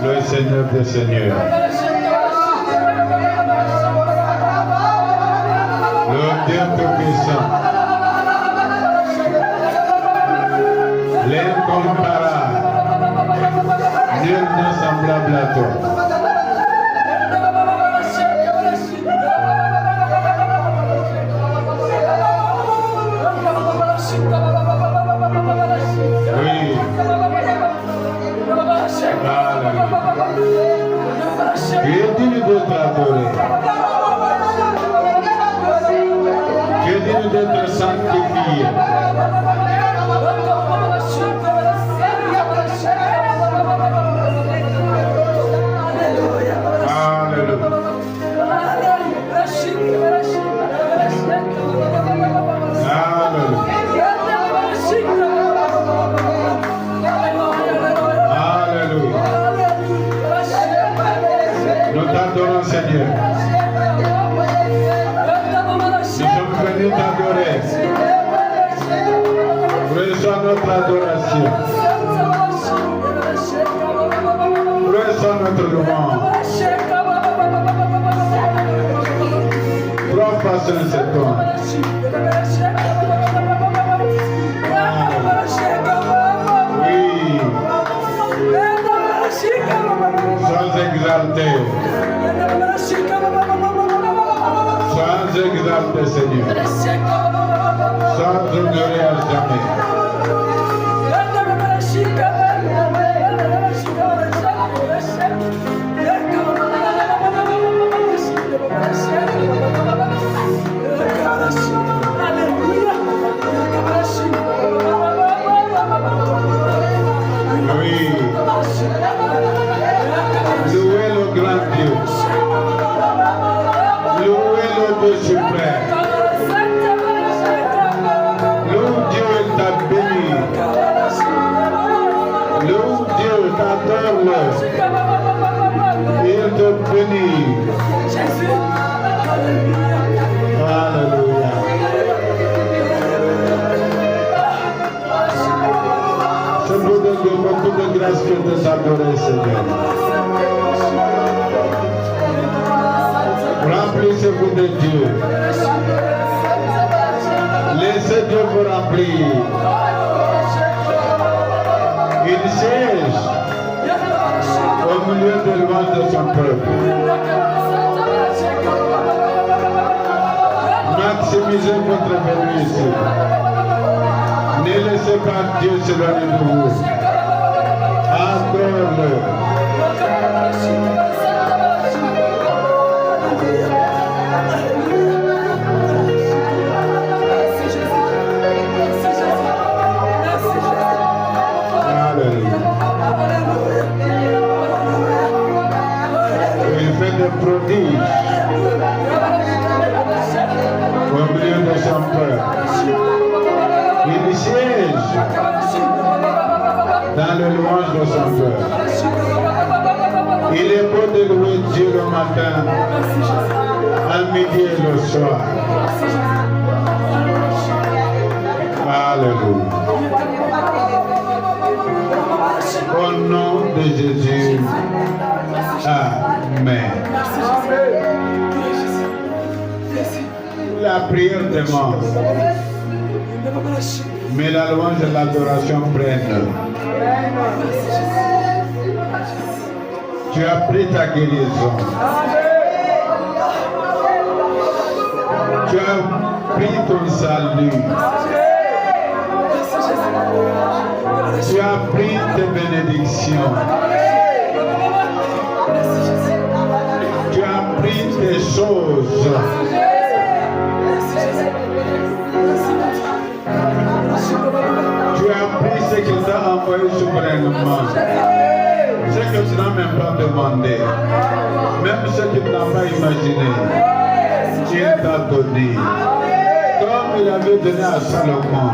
le Seigneur des Seigneurs, le Dieu Tout-Puissant, l'incomparable, nul n'est semblable à toi. Tu es digne d'être adoré. Tu es digne d'être sanctifié. Seigneur, nous sommes venus t'adorer. Reçois notre adoration. Reçois notre louange. Trois façons cet homme. Oui. Sois exalté. Sois exalté, Seigneur. Sois honoré à jamais. Oui. Louez le grand Dieu. Louez le Dieu suprême. Louez Dieu t'a béni. Louez Dieu t'adore. Il te bénit. Alléluia. C'est beaucoup de grâce que de t'adorer, Seigneur. Remplissez-vous de Dieu. Laissez Dieu vous remplir. Il siège au milieu de louanges de son peuple. Maximisez votre venue ici. Ne laissez pas Dieu s'éloigner de vous. Adore-le. Prodigue au milieu de son peuple. Il siège dans le louange de son peuple. Il est beau de louer Dieu le matin, à midi et le soir. Alléluia. Au nom de Jésus. Amen. La prière demande, mais la louange et l'adoration prennent. Tu as pris ta guérison. Tu as pris ton salut. Tu as pris tes bénédictions. Tu as pris tes choses. Tu as pris ce qu'il t'a envoyé souverainement. Ce que tu n'as même pas demandé. Même ce que tu n'as pas imaginé. Il t'a donné. Comme il avait donné à Salomon.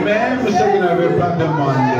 Même ce qu'il n'avait pas demandé.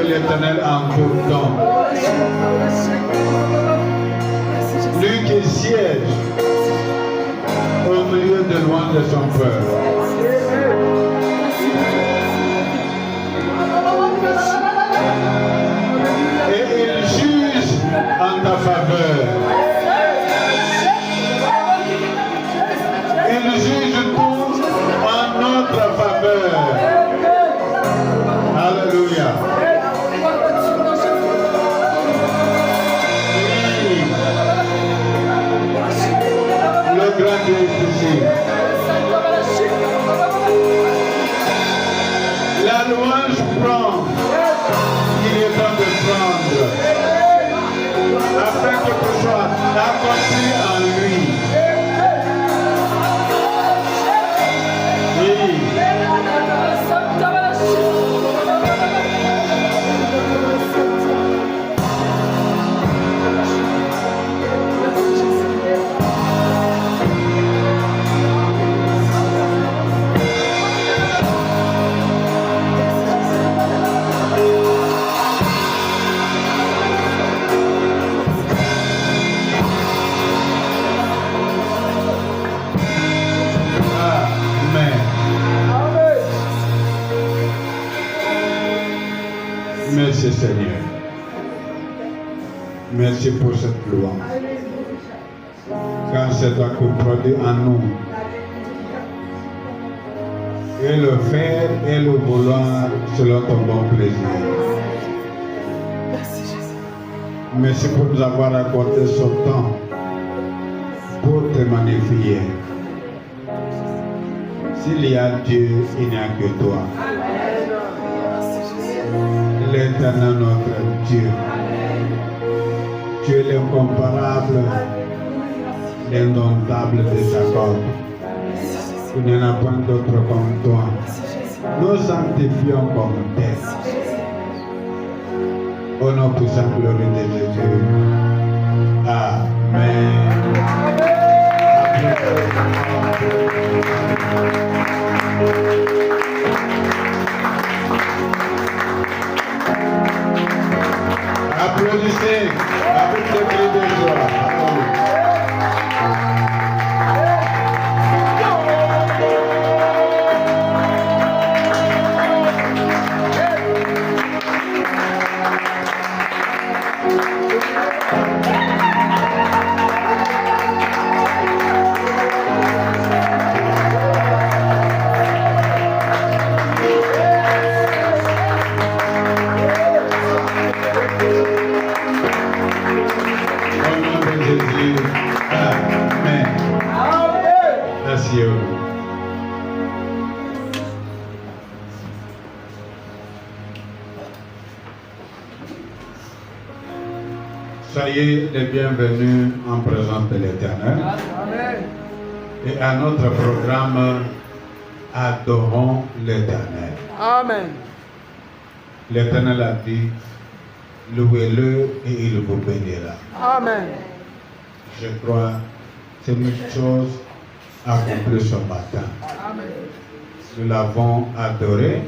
l'Éternel en tout temps. Lui qui siège au milieu de loin de son peuple. Et il juge en ta faveur. Il juge tout en notre faveur. Alléluia. Le grand Dieu est ici. La louange prend. Il est temps de prendre. Afin que tout soit accompli en lui. Merci Seigneur. Merci pour cette louange. Car c'est toi qui produis en nous. Et le faire et le vouloir selon ton bon plaisir. Merci Jésus. Merci pour nous avoir accordé ce temps pour te magnifier. S'il y a Dieu, il n'y a que toi. L'Éternel notre Dieu. Tu es l'incomparable, l'indomptable de Jacob. Il n'y en a pas d'autre comme toi. Nous sanctifions comme tel. Au nom puissant glorieux de Jésus. Amen. Applaudissez avec des cris de joie. Soyez les bienvenus en présence de l'Éternel. Et à notre programme, adorons l'Éternel. Amen. L'Éternel a dit, louez-le et il vous bénira. Amen. Je crois que c'est une chose accomplie ce matin. Amen. Nous l'avons adoré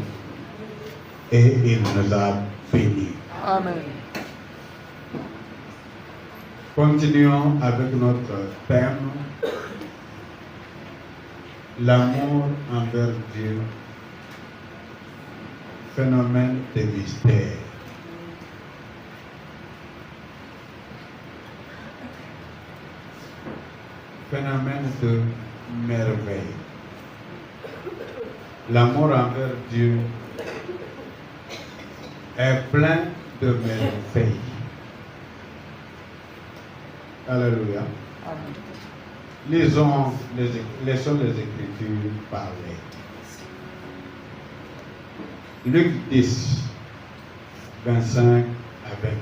et il nous a bénis. Amen. Continuons avec notre thème, l'amour envers Dieu, phénomène de mystère. Phénomène de merveille. L'amour envers Dieu est plein de merveilles. Alléluia. Laissons les Écritures parler. Luc 10, 25 à 28.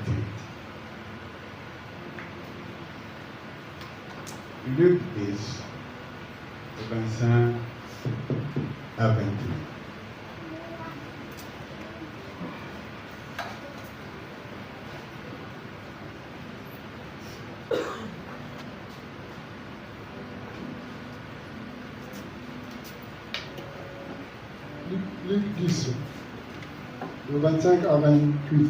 Luc 10, 25 à 28. Luc 10, de 25 à 28.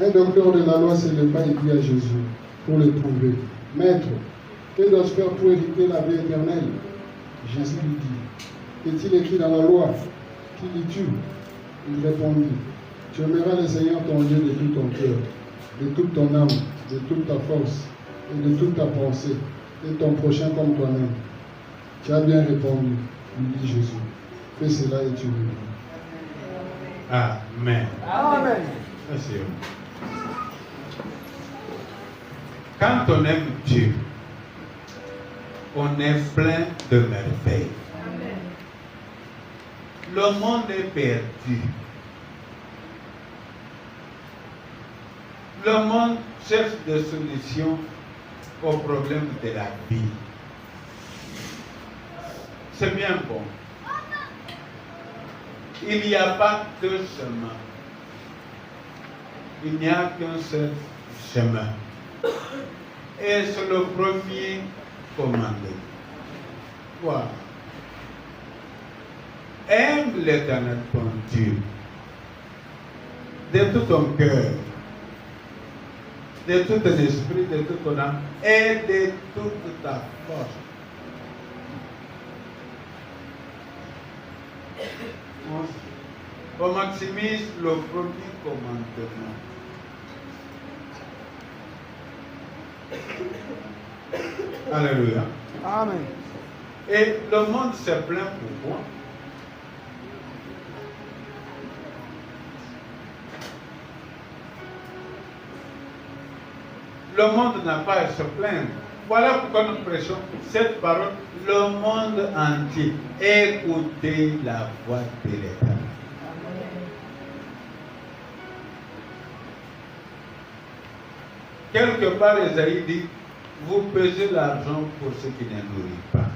Un docteur de la loi s'éleva et dit à Jésus, pour le prouver, Maître, que dois-je faire pour hériter la vie éternelle? Jésus lui dit, est-il écrit dans la loi? Qui lis-tu? Il répondit, tu aimeras le Seigneur ton Dieu de tout ton cœur, de toute ton âme, de toute ta force et de toute ta pensée, et ton prochain comme toi-même. Tu as bien répondu, lui dit Jésus. Fais cela et tu vivras. Amen. Amen. Merci. Quand on aime Dieu, on est plein de merveilles. Le monde est perdu. Le monde cherche des solutions aux problèmes de la vie. C'est bien bon. Il n'y a pas deux chemins. Il n'y a qu'un seul chemin. Et c'est le premier commandé. Voilà. Aime l'Éternel ton Dieu de tout ton cœur, de tout ton esprit, de toute ton âme et de toute ta force. On maximise le premier commandement. Alléluia. Amen. Et le monde se plaint pourquoi? Le monde n'a pas à se plaindre. Voilà pourquoi nous prêchons cette parole, le monde entier. Écoutez la voix de l'Éternel. Quelque part, Esaïe dit, vous pesez l'argent pour ceux qui ne nourrissent pas.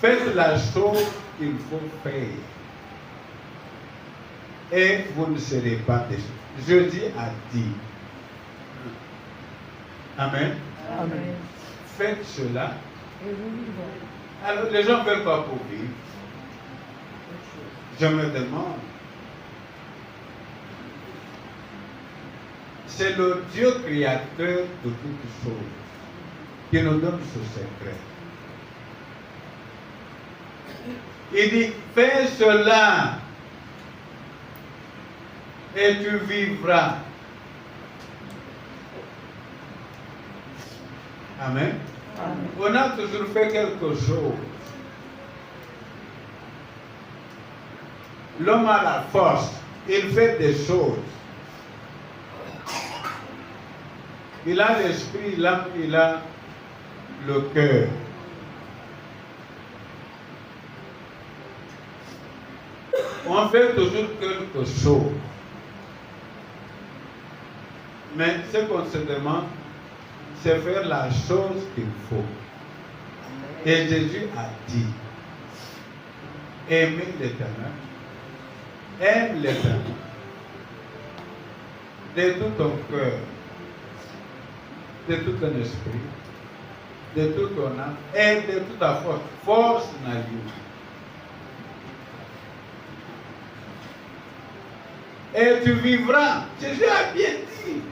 Faites la chose qu'il faut faire. Et vous ne serez pas déçus. Jésus a dit. Amen. Amen. Faites cela. Et vous vivez. Alors, les gens veulent pas pour vivre. Je me demande. C'est le Dieu créateur de toutes choses qui nous donne ce secret. Il dit, fais cela et tu vivras. Amen. Amen. On a toujours fait quelque chose. L'homme a la force, il fait des choses. Il a l'esprit, l'âme, il a le cœur. On fait toujours quelque chose. Mais ce qu'on se demande, c'est faire la chose qu'il faut. Et Jésus a dit, aimez l'Éternel, aime l'Éternel de tout ton cœur, de tout ton esprit, de tout ton âme et de toute ta force. Force n'a lieu. Et tu vivras. Jésus a bien dit.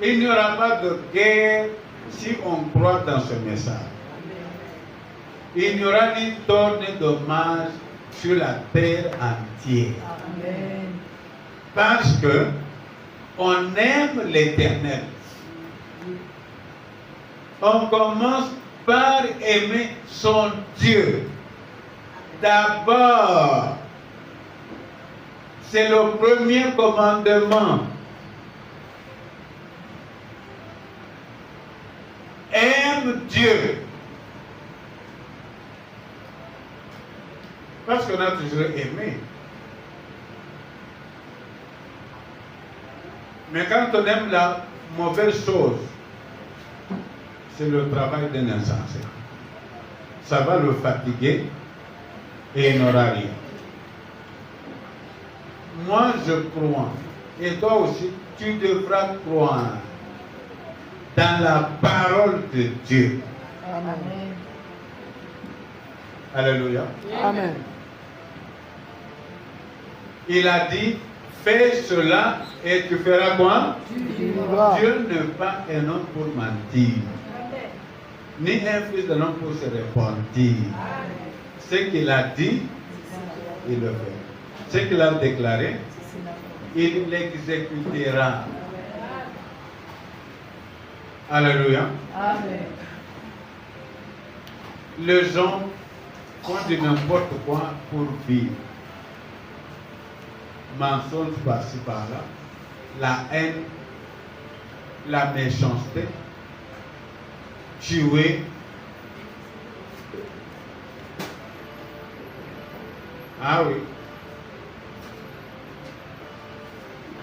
Il n'y aura pas de guerre si on croit dans ce message. Il n'y aura ni tort ni dommage sur la terre entière. Amen. Parce que on aime l'Éternel. On commence par aimer son Dieu. D'abord, c'est le premier commandement. Aime Dieu. Parce qu'on a toujours aimé. Mais quand on aime la mauvaise chose, c'est le travail d'un insensé. Ça va le fatiguer et il n'aura rien. Moi, je crois. Et toi aussi, tu devras croire dans la parole de Dieu. Amen. Alléluia. Amen. Il a dit, fais cela et tu feras quoi? Tu vivras. Dieu n'est pas un homme pour mentir, ni un fils d'un homme pour se repentir. Ce qu'il a dit, il le fait. Ce qu'il a déclaré, il l'exécutera. Alléluia. Amen. Les gens font du n'importe quoi pour vivre. Mensonge par-ci par-là, la haine, la méchanceté, tuer. Ah oui.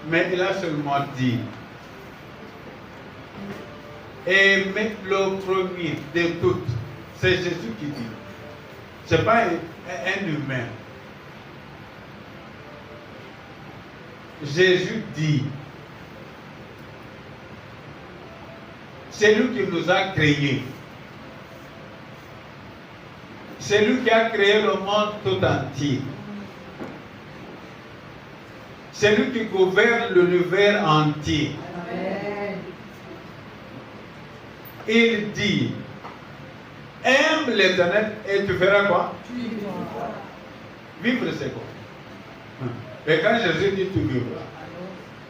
Mais il a seulement dit, aimer le premier de toutes. C'est Jésus qui dit. Ce n'est pas un humain. Jésus dit, c'est lui qui nous a créés. C'est lui qui a créé le monde tout entier. C'est lui qui gouverne l'univers entier. Amen. Il dit, aime l'Éternel et tu feras quoi? Tu vivras. Vivre c'est quoi? Et quand Jésus dit tu vivras,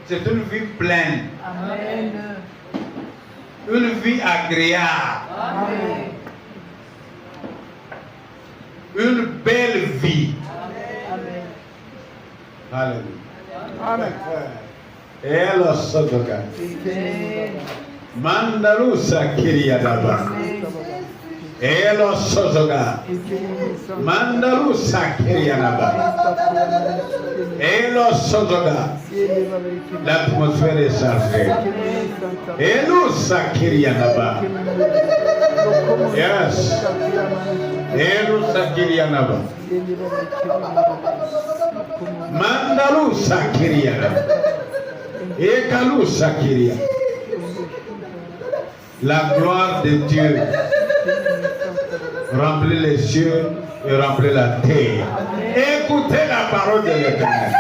c'est une vie pleine, Amen. une vie agréable, Amen. une belle vie. Amen. Alléluia. Amen. Et alors, Sodoka. Amen. Mandalusa Kiriadaba. Et alors, Sodoka. Mandalusa Kiriadaba. Et alors, Sodoka. L'atmosphère est chargée. Et nous, Sakirianaba. Yes. Et nous, Sakirianaba. Mandalu Sakirianaba. Et Kalou Sakiria. La gloire de Dieu remplit les cieux et remplit la terre. Écoutez la parole de l'Éternel.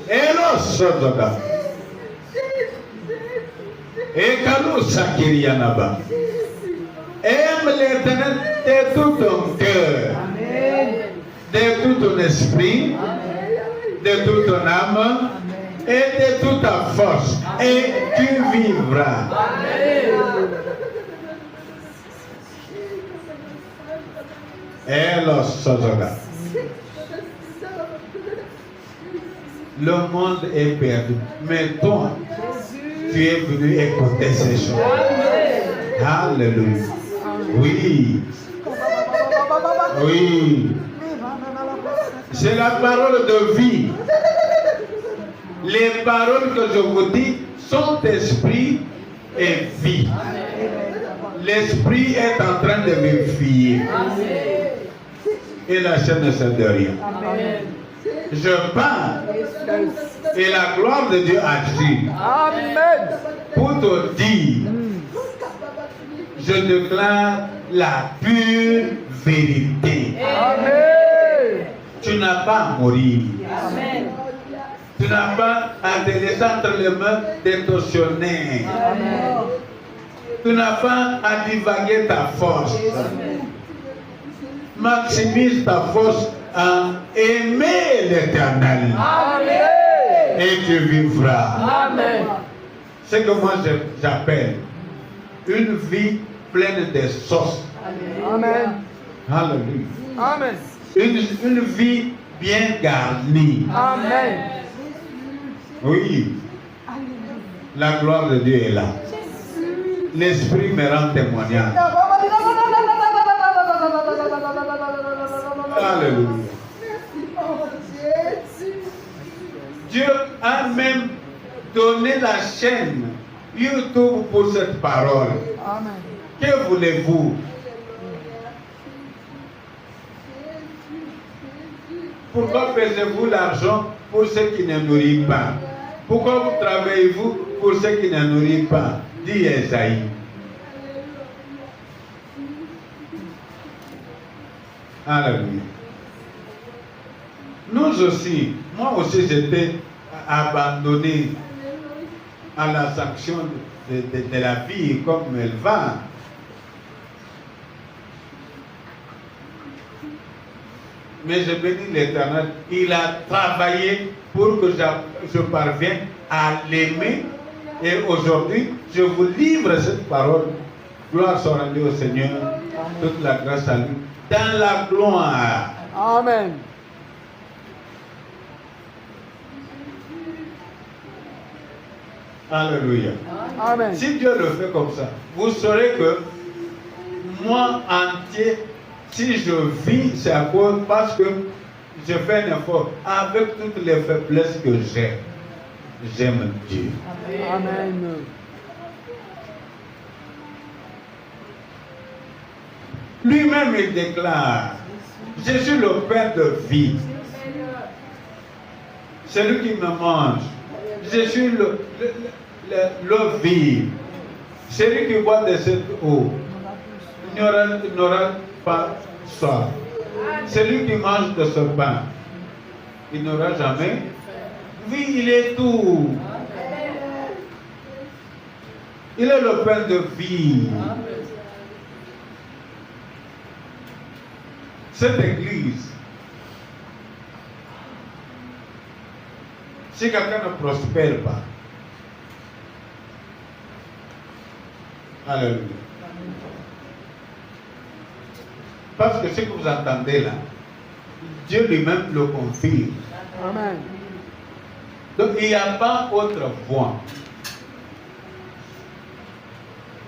Et l'eau Sodoka. Et Kalou Sakirianaba. Aime l'Éternel de tout ton cœur, de tout ton esprit, de toute ton âme et de toute ta force, et tu vivras. Et le Sozoga. Le monde est perdu, mais toi, tu es venu écouter ces choses. Alléluia. Oui. Oui. C'est la parole de vie. Les paroles que je vous dis sont esprit et vie. L'esprit est en train de me fier. Et la chaîne ne sert de rien. Je parle et la gloire de Dieu agit. Amen. Pour te dire, je déclare la pure vérité. Amen. Tu n'as pas à mourir. Amen. Tu n'as pas à te laisser entre les mains des tortionnaires. Amen. Tu n'as pas à divaguer ta force. Maximise ta force à aimer l'Éternel. Amen. Et tu vivras. Amen. Ce que moi j'appelle une vie pleine de sauce. Amen. Alléluia. Amen. Une vie bien garnie. Amen. Oui. La gloire de Dieu est là. L'Esprit me rend témoignage. Alléluia. Dieu a même donné la chaîne YouTube pour cette parole. Amen. Que voulez-vous? Pourquoi perdez-vous l'argent pour ceux qui ne nourrissent pas? Pourquoi vous travaillez-vous pour ceux qui ne nourrissent pas? Dit Esaïe. Alléluia. Nous aussi, moi aussi j'étais abandonné à la sanction de la vie comme elle va. Mais je bénis l'Éternel, il a travaillé pour que je parvienne à l'aimer. Et aujourd'hui, je vous livre cette parole. Gloire soit rendue au Seigneur, toute la grâce à lui, dans la gloire. Amen. Alléluia. Amen. Si Dieu le fait comme ça, vous saurez que moi entier, si je vis, c'est à cause parce que je fais un effort avec toutes les faiblesses que j'ai. J'aime Dieu. Amen. Lui-même, il déclare, je suis le pain de vie. Celui qui me mange, je suis l'eau vive. Celui qui boit de cette eau n'aura pas soif. Celui qui mange de ce pain, il n'aura jamais. Oui, il est tout. Il est le pain de vie. Cette église, si quelqu'un ne prospère pas, alléluia. Parce que ce que vous entendez là, Dieu lui-même le confirme. Amen. Donc il n'y a pas autre voie.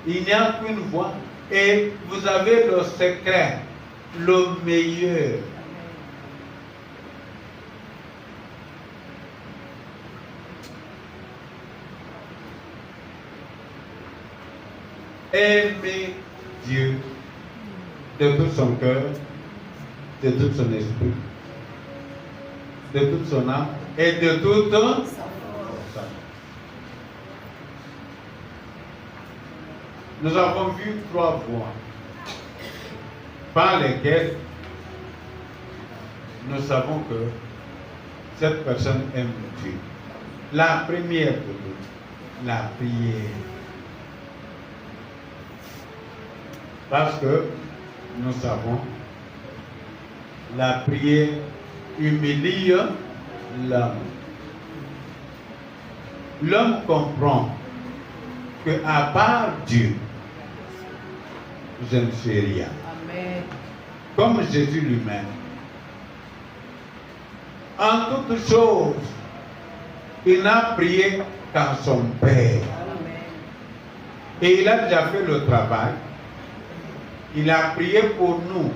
Il n'y a qu'une voie. Et vous avez le secret, le meilleur. Aimer Dieu de tout son cœur, de tout son esprit, de toute son âme et de toute sa force. Nous avons vu 3 voies par lesquelles nous savons que cette personne aime Dieu. La première de toutes, la prière. Parce que nous savons, la prière humilie l'homme. L'homme comprend que à part Dieu, je ne suis rien. Amen. Comme Jésus lui-même. En toutes choses, il n'a prié qu'en son Père. Et il a déjà fait le travail. Il a prié pour nous.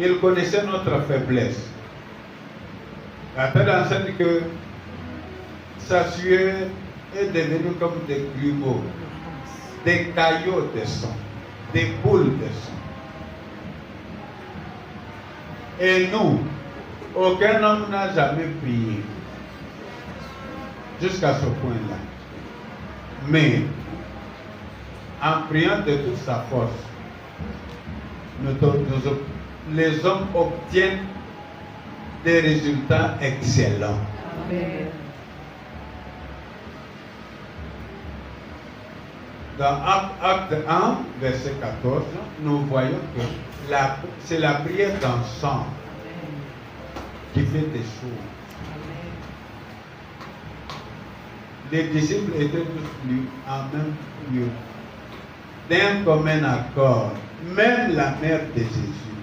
Il connaissait notre faiblesse. La telle enseigne que sa sueur est devenue comme des grumeaux, des caillots de sang, des boules de sang. Et nous, aucun homme n'a jamais prié jusqu'à ce point-là. Mais en priant de toute sa force, les hommes obtiennent des résultats excellents. Amen. Dans Acte 1, verset 14, nous voyons que c'est la prière d'ensemble qui fait des choses. Les disciples étaient tous lus en même lieu, d'un commun accord, même la mère de Jésus.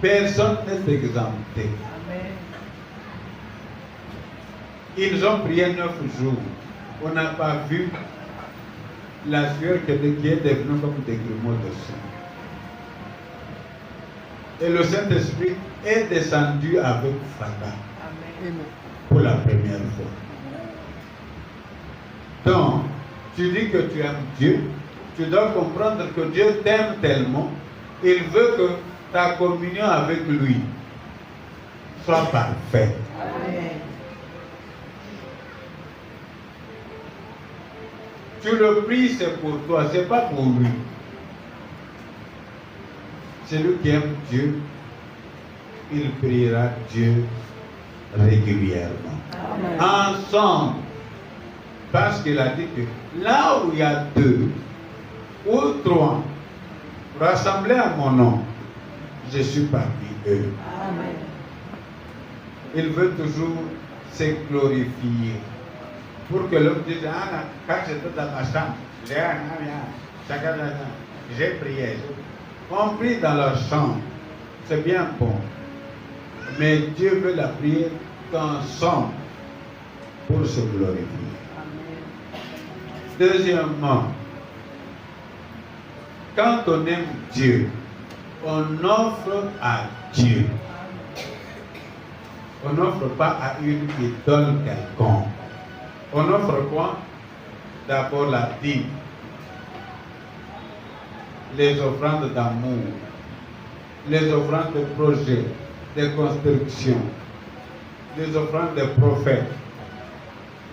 Personne n'est exempté. Amen. Ils ont prié 9 jours. On n'a pas vu la sueur qui est devenue comme des grumeaux de sang. Et le Saint-Esprit est descendu avec fracas pour la première fois. Donc, tu dis que tu aimes Dieu, tu dois comprendre que Dieu t'aime tellement, il veut que ta communion avec lui soit parfaite. Amen. Tu le pries, c'est pour toi, c'est pas pour lui. Celui qui aime Dieu, il priera Dieu régulièrement. Amen. Ensemble. Parce qu'il a dit que là où il y a 2 ou 3 rassemblés à mon nom, je suis parmi eux. Amen. Il veut toujours se glorifier. Pour que l'homme dise, ah, quand j'étais dans ma chambre, j'ai prié. On prie dans leur chambre. C'est bien bon. Mais Dieu veut la prière ensemble pour se glorifier. Deuxièmement, quand on aime Dieu, on offre à Dieu. On n'offre pas à une idole quelconque. On offre quoi? D'abord la dîme, les offrandes d'amour, les offrandes de projet, de construction, les offrandes de prophètes,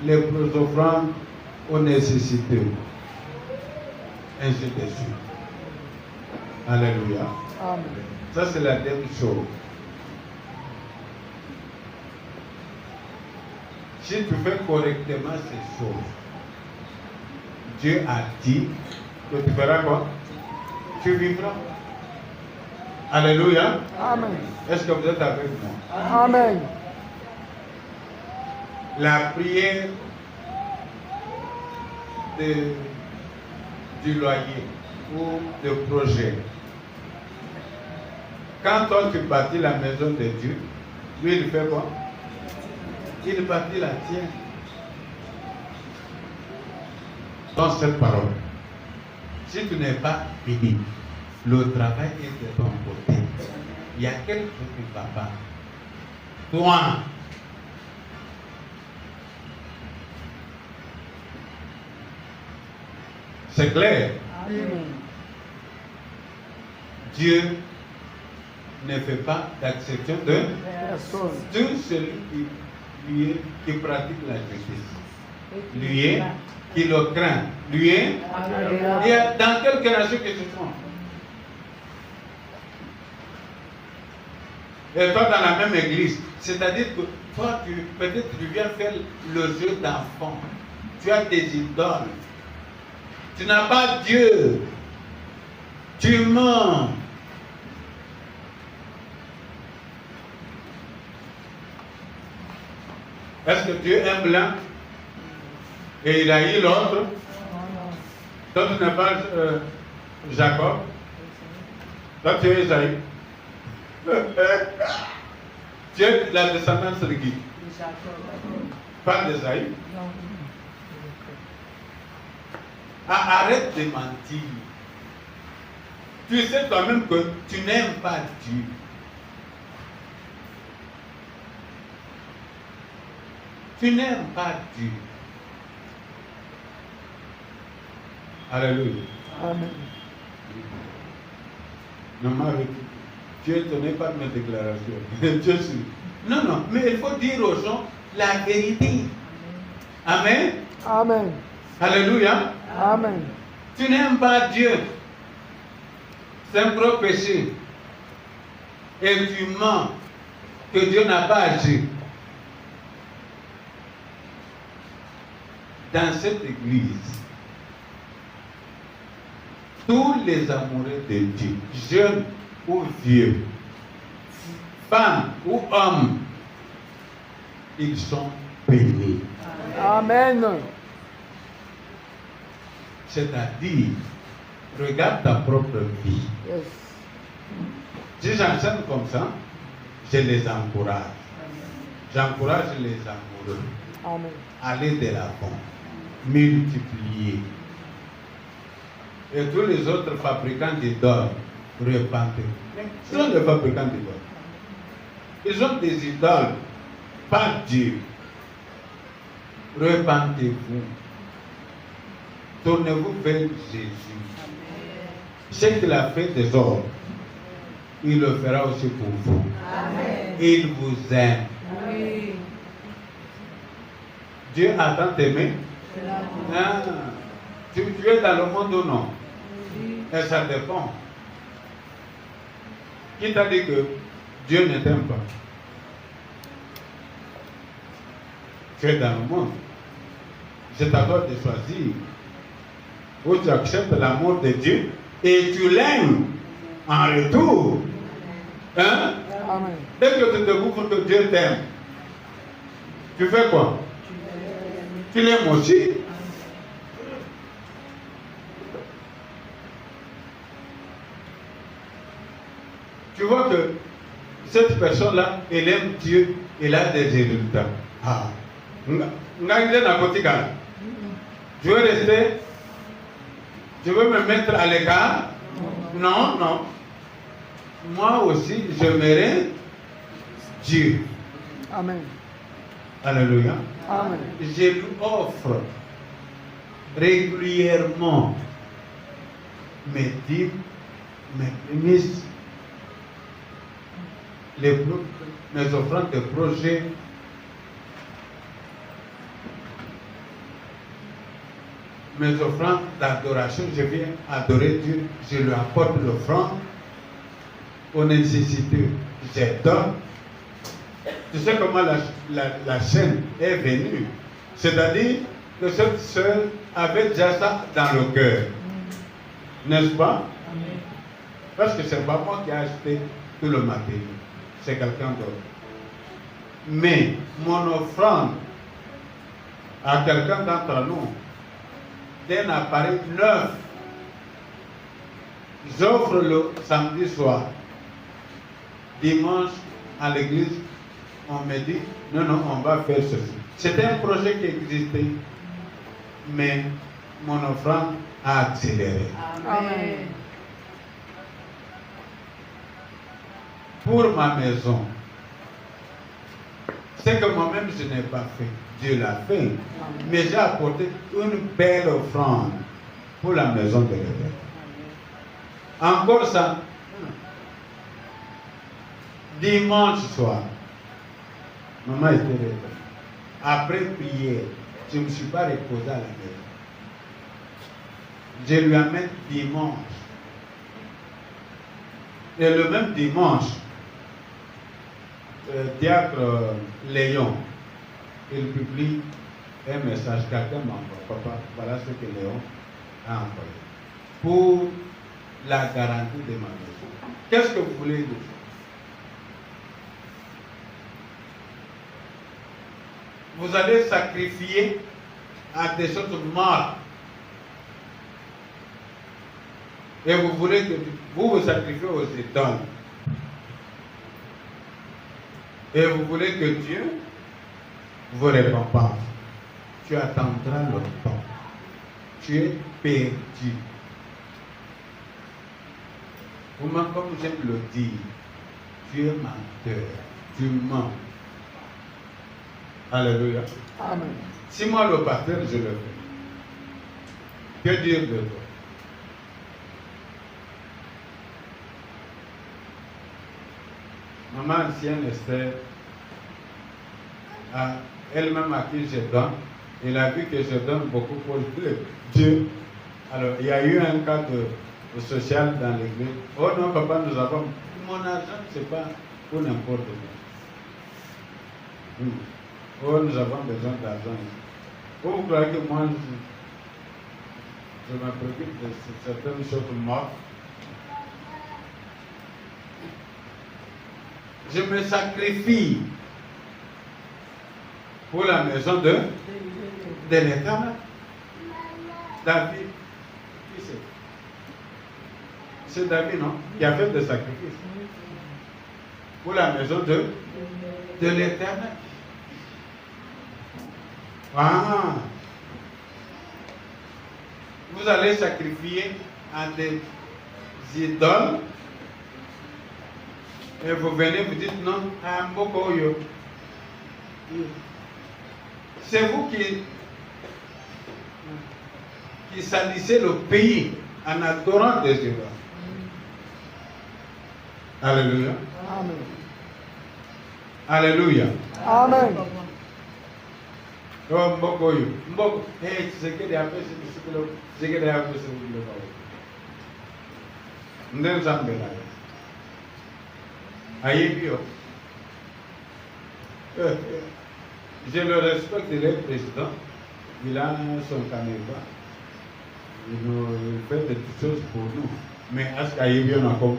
les offrandes aux nécessités, ainsi de suite. Alléluia. Amen. Ça, c'est la deuxième chose. Si tu fais correctement ces choses, Dieu a dit que tu feras quoi? Tu vivras. Alléluia. Amen. Est-ce que vous êtes avec moi? Amen. La prière du loyer ou de projet. Quand toi tu bâtis la maison de Dieu, lui il fait quoi? Il bâtit la tienne. Dans cette parole, si tu n'es pas fini, le travail est de ton côté. Il y a quelque chose qui ne va pas. Toi, c'est clair. Amen. Dieu ne fait pas d'acception de Personne. tout celui qui pratique la justice. Lui qui le craint. Lui est dans quelque nation que ce soit. Et toi dans la même église, c'est-à-dire que toi peut-être tu viens faire le jeu d'enfant. Tu as des idoles. Tu n'as pas Dieu. Tu mens. Est-ce que Dieu aime l'un et il a eu l'autre? Toi tu n'es pas Jacob. Toi tu es Esaïe. Tu es la descendance de qui? Pas d'Esaïe. Ah, arrête de mentir. Tu sais toi-même que tu n'aimes pas Dieu. Tu n'aimes pas Dieu. Alléluia. Amen. Non, tu es étonné par mes déclarations. Je suis. Non, non, mais il faut dire aux gens la vérité. Amen. Amen. Alléluia. Amen. Tu n'aimes pas Dieu. C'est un gros péché. Et tu mens que Dieu n'a pas agi. Dans cette église, tous les amoureux de Dieu, jeunes ou vieux, femmes ou hommes, ils sont bénis. Amen. C'est-à-dire, regarde ta propre vie. Yes. Si j'enseigne comme ça, je les encourage. J'encourage les amoureux. Amen. Aller de l'avant, multiplier. Et tous les autres fabricants d'idoles, repentez. Ils sont des fabricants d'idoles. Ils ont des idoles, pas Dieu. Repentez-vous. Tournez-vous vers Jésus. Ce qu'il a fait des hommes, il le fera aussi pour vous. Amen. Il vous aime. Oui. Dieu a tant aimé. Ah. Tu es dans le monde ou non? Et ça dépend. Qui t'a dit que Dieu ne t'aime pas? Tu es dans le monde. C'est à toi de choisir. Ou tu acceptes l'amour de Dieu et tu l'aimes en retour. Hein? Amen. Dès que tu découvres que Dieu t'aime, tu fais quoi? Tu l'aimes aussi. Tu vois que cette personne-là, elle aime Dieu, elle a des résultats. Ah. Je veux rester, je veux me mettre à l'écart. Non, non. Moi aussi, j'aimerais Dieu. Amen. Alléluia. Amen. Je lui offre régulièrement mes dîmes, mes prémices, mes offrandes de projet. Mes offrandes d'adoration, je viens adorer Dieu, je lui apporte l'offrande aux nécessités, je donne. Tu sais comment la chaîne est venue? C'est-à-dire que cette sœur avait déjà ça dans le cœur. N'est-ce pas? Parce que ce n'est pas moi qui ai acheté tout le matériel, c'est quelqu'un d'autre. Mais mon offrande à quelqu'un d'entre nous, d'un appareil neuf, j'offre le samedi soir. Dimanche, à l'église, on me dit, non, non, on va faire ceci. C'était un projet qui existait, mais mon offrande a accéléré. Amen. Pour ma maison, c'est que moi-même je n'ai pas fait. Dieu l'a fait. Mais j'ai apporté une belle offrande pour la maison de l'Éternel. Encore ça, dimanche soir, maman était revenue. Après prière, je ne me suis pas reposé à la maison. Je lui amène dimanche. Et le même dimanche, diacre Léon, il publie un message, quelqu'un m'envoie, papa, voilà ce que Léon a envoyé. Pour la garantie de ma maison. Qu'est-ce que vous voulez dire? Vous allez sacrifier à des choses mortes. Et vous voulez que vous sacrifiez aux idoles. Et vous voulez que Dieu vous récompense. Tu attendras longtemps. Tu es perdu. Comment, comme j'aime le dire, tu es menteur. Tu mens. Alléluia. Amen. Si moi le pasteur, je le fais. Que dire de toi? Maman ancienne Esther, elle-même à qui je donne, elle a vu que je donne beaucoup pour Dieu. Alors, il y a eu un cas de social dans l'église. Oh non, papa, nous avons. Mon argent, ce n'est pas pour n'importe quoi. Oh, nous avons besoin d'argent. Oh, vous croyez que moi, je me préoccupe de certaines choses mortes? Je me sacrifie pour la maison de l'Éternel. David, qui c'est? C'est David, non? Qui a fait des sacrifices pour la maison de l'Éternel. Ah. Vous allez sacrifier à des idoles et vous venez, vous dites non, à Mbokoyo. C'est vous qui salissez le pays en adorant des idoles. Alléluia. Amen. Alléluia. Amen. Oh, Mboko, Mboko, hey, tu sais que les affaires, c'est que les affaires, c'est que les affaires. Nous sommes là. Aïe, je le respecte, il est président, il a son caméra, il fait des petites choses pour nous. Mais est-ce qu'il y a encore?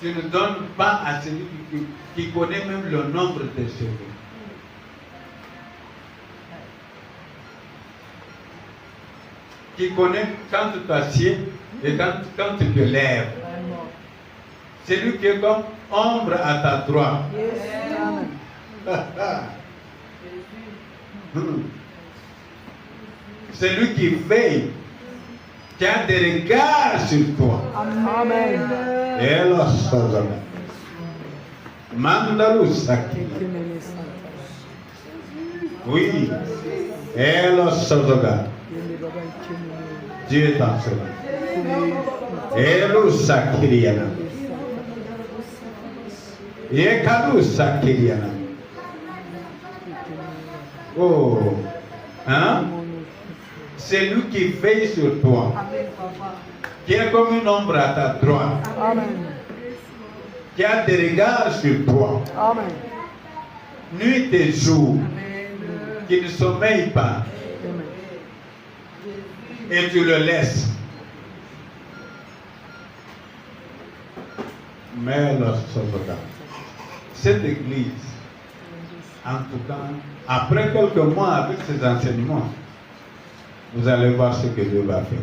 Tu ne donnes pas à celui qui connaît même le nombre de cheveux. Qui connaît quand tu t'assieds et quand tu te lèves. C'est lui qui est comme ombre à ta droite. C'est lui qui veille, qui a des regards sur toi. Amen. Et là, ça va. Mandalou Saki. Oui. Et là, ça va. Dieu est en cela. Et là, Sakiriana. Et Kadou Sakiriana. Oh. Hein? C'est lui qui veille sur toi. Qui est comme une ombre à ta droite. Amen. Qui a des regards sur toi. Amen. Nuit et jour. Qui ne sommeille pas. Amen. Et tu le laisses. Mais cette église, en tout cas, après quelques mois avec ses enseignements, vous allez voir ce que Dieu va faire.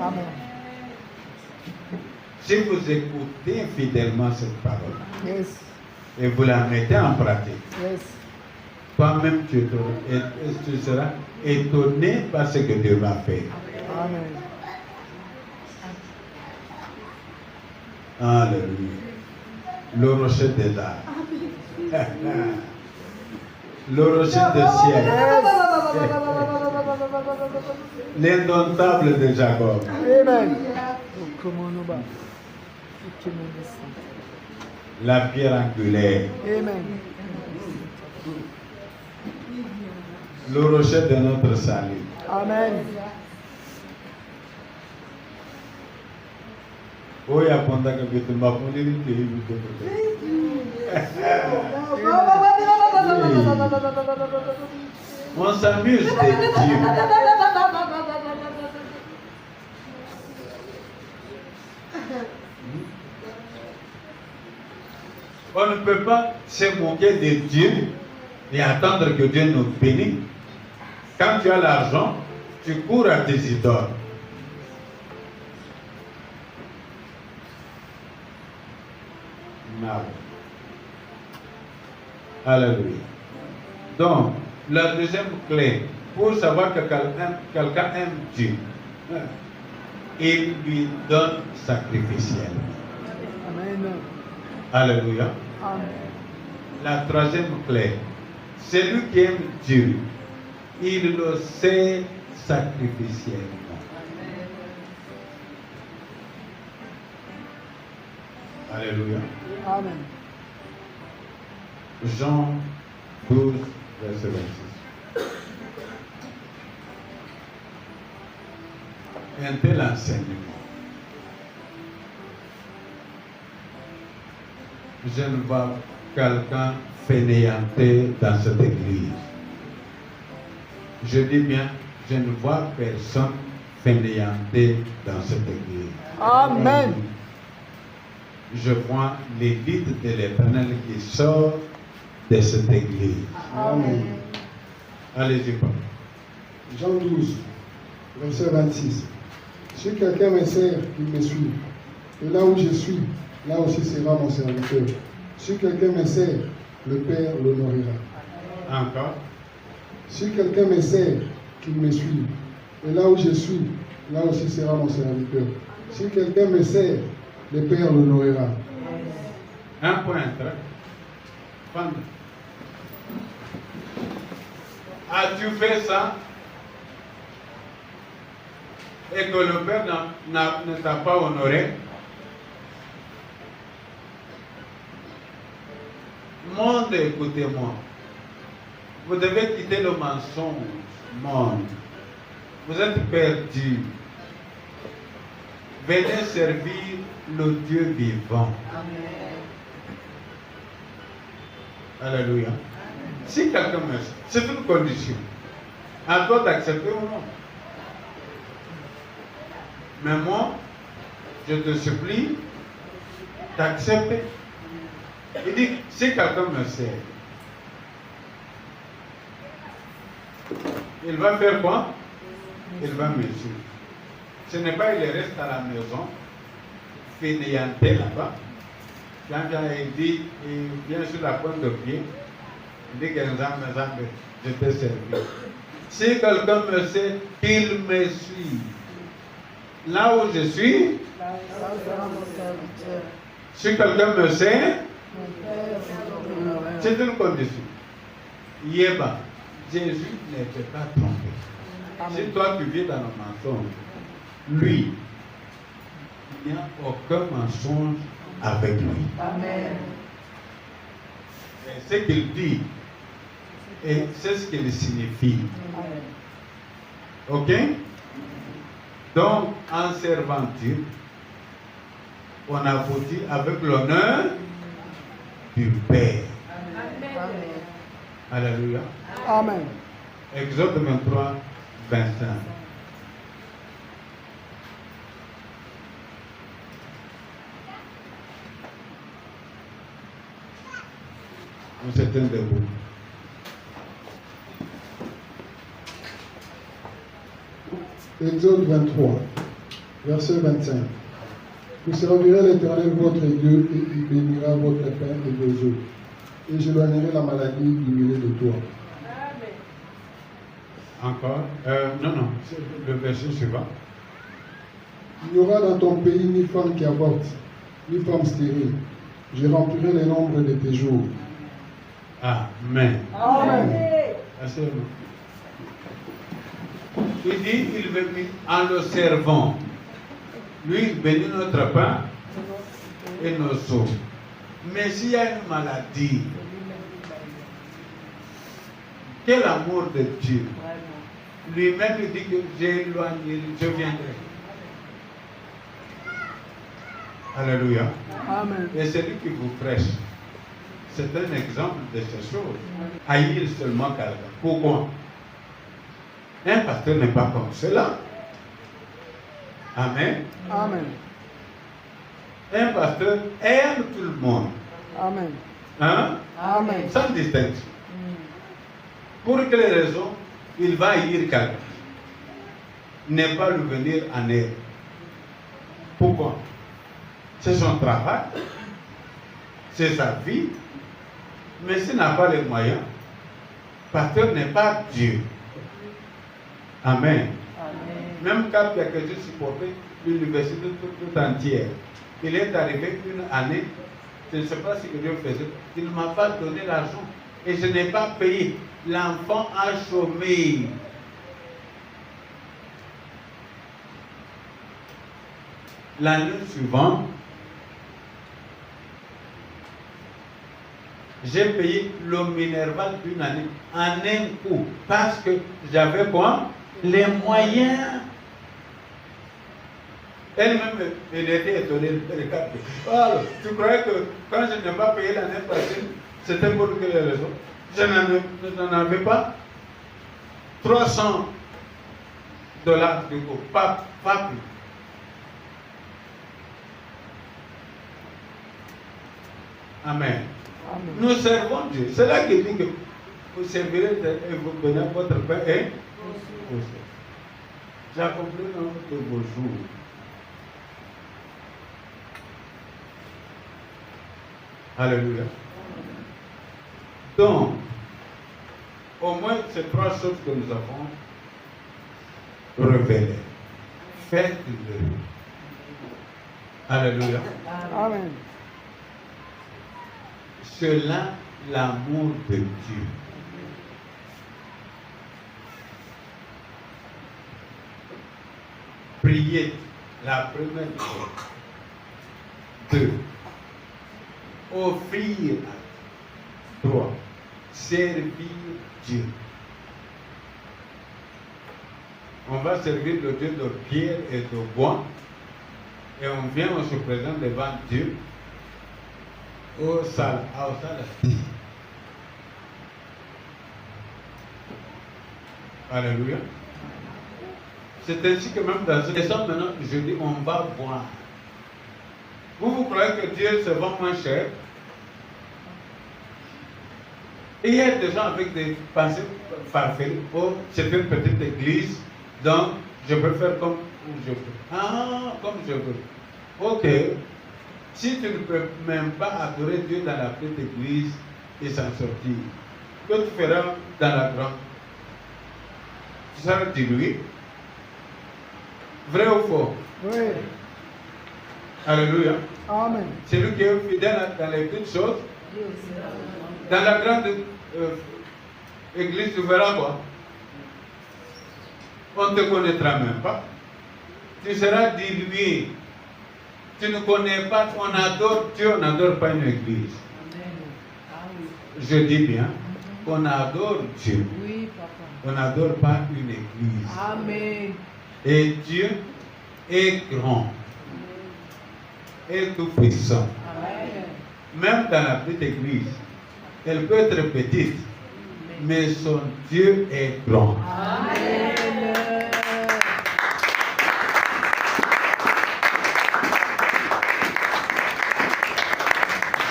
Amen. Si vous écoutez fidèlement cette parole Yes. et vous la mettez en pratique, Yes. toi-même tu seras étonné par ce que Dieu va faire. Amen. Alléluia. Le rocher des arts. Le rocher des ciels. L'indomptable de Jacob. Amen. La pierre angulaire. Amen. Le rocher de notre salut. Amen. Oui, à Ponta Capitule, ma police on s'amuse de Dieu. On ne peut pas se moquer de Dieu et attendre que Dieu nous bénisse. Quand tu as l'argent, tu cours à tes idoles. Non. Alléluia. Donc, la deuxième clé, pour savoir que quelqu'un aime Dieu, il lui donne sacrificiellement. Amen. Alléluia. Amen. La troisième clé, celui qui aime Dieu, il le sait sacrificiellement. Alléluia. Amen. Jean 12, verset 26. Un tel enseignement. Je ne vois quelqu'un fainéanter dans cette église. Je dis bien, je ne vois personne fainéanter dans cette église. Amen. Je vois l'élite de l'Éternel qui sort de cette église. Amen. Allez-y, papa. Jean 12, verset 26. Si quelqu'un me sert, qu'il me suive. Et là où je suis, là aussi sera mon serviteur. Si quelqu'un me sert, le Père l'honorera. Encore. Si quelqu'un me sert, qu'il me suive. Et là où je suis, là aussi sera mon serviteur. Si quelqu'un me sert, le Père l'honorera. Un point très. Pendant. As-tu fait ça et que le Père ne t'a pas honoré? Monde, écoutez-moi. Vous devez quitter le mensonge. Monde. Vous êtes perdus. Venez servir le Dieu vivant. Alléluia. Si quelqu'un me... C'est une condition. À toi d'accepter ou non. Mais moi, je te supplie d'accepter. Il dit, si quelqu'un me sert, il va faire quoi? Il va me suivre. Ce n'est pas il reste à la maison, fainéanté là-bas. Quand il dit, il vient sur la pointe de pied, il dit que je t'ai servi. Si quelqu'un me sert, qu'il me suive. Là où je suis, si quelqu'un me sert, c'est une condition. Yéba, Jésus ne peut pas tromper. Si toi tu vis dans le mensonge, lui, il n'y a aucun mensonge avec lui. Amen. Et ce qu'il dit, et c'est ce qu'il signifie. Ok? Donc, en servant Dieu, on aboutit avec l'honneur du Père. Amen. Alléluia. Amen. Exode 23, 25. On s'éteint debout. Exode 23, verset 25. Vous servirez l'Éternel votre Dieu et il bénira votre pain et vos eaux. Et j'éloignerai la maladie du milieu de toi. Encore. Non, c'est le verset suivant. Il n'y aura dans ton pays ni femme qui avorte, ni femme stérile. Je remplirai le nombre de tes jours. Amen. Amen. Asseyez-vous. Il dit, il veut en le servant. Lui, il bénit notre pain et nos eaux. Mais s'il y a une maladie, quel amour de Dieu. Lui-même, il dit que j'éloignerai, je viendrai. Alléluia. Amen. Et celui qui vous prêche, c'est un exemple de ces choses. Haïr seulement quelqu'un. Pourquoi? Un pasteur n'est pas comme cela. Amen. Amen. Un pasteur aime tout le monde. Amen. Hein? Amen. Sans distinction. Pour quelle raison il va haïr quelqu'un? Ne pas lui venir en aide. Pourquoi? C'est son travail. C'est sa vie. Mais s'il n'a pas les moyens, pasteur n'est pas Dieu. Amen. Même quand il y a quelque chose supporté, l'université tout entière. Il est arrivé une année, je ne sais pas ce que Dieu faisait, il ne m'a pas donné l'argent et je n'ai pas payé. L'enfant a chômé. L'année suivante, j'ai payé le Minerval d'une année en un coup parce que j'avais quoi? Les moyens. Elle-même, elle était étonnée de regarder. Alors, tu croyais que quand je n'ai pas payé l'année passée, c'était pour quelle raison? Je n'en avais pas. 300 $ du coup, pas plus. Amen. Amen. Nous servons Dieu. C'est là qu'il dit que vous servirez et vous donnez votre pain et vos eaux. J'accomplis le nombre de vos jours. Alléluia. Donc, au moins ces trois choses que nous avons révélées. Faites-le. Alléluia. Amen. C'est là l'amour de Dieu. Priez la première chose. 2. Offrir 3. Servir Dieu. On va servir le Dieu de pierre et de bois. Et on vient, on se présente devant Dieu au salle. Alléluia. C'est ainsi que même dans ce descente maintenant, je dis, on va voir. Vous croyez que Dieu se vend moins cher? Et il y a des gens avec des pensées farfelues. Oh, c'est une petite église, donc je peux faire comme je veux. Ah, comme je veux. Ok. Si tu ne peux même pas adorer Dieu dans la petite église et s'en sortir, que tu feras dans la grande? Tu seras dilué. Vrai ou faux? Oui. Alléluia. Amen. Celui qui est fidèle dans les petites choses, dans la grande église, tu verras quoi? On ne te connaîtra même pas. Tu seras dilué. Tu ne connais pas, on adore Dieu, on n'adore pas une église. Je dis bien, on adore Dieu. Oui, papa. On n'adore pas une église. Amen. Et Dieu est grand. Et tout puissant. Amen. Même dans la petite église, elle peut être petite, mais son Dieu est grand. Amen.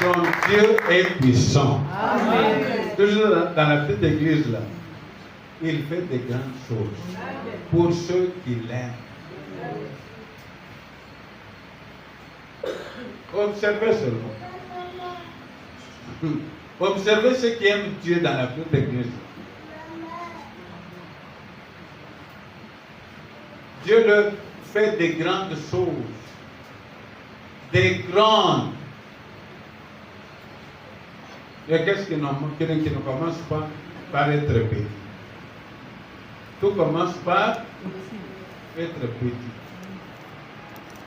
Son Dieu est puissant. Amen. Toujours dans la petite église là, il fait de grandes choses pour ceux qui l'aiment. Observez seulement. Observez ceux qui aiment Dieu dans la petite église. Dieu leur fait de grandes choses. Des grandes. Et qu'est-ce qui ne commence pas par être petit? Tout commence par être petit.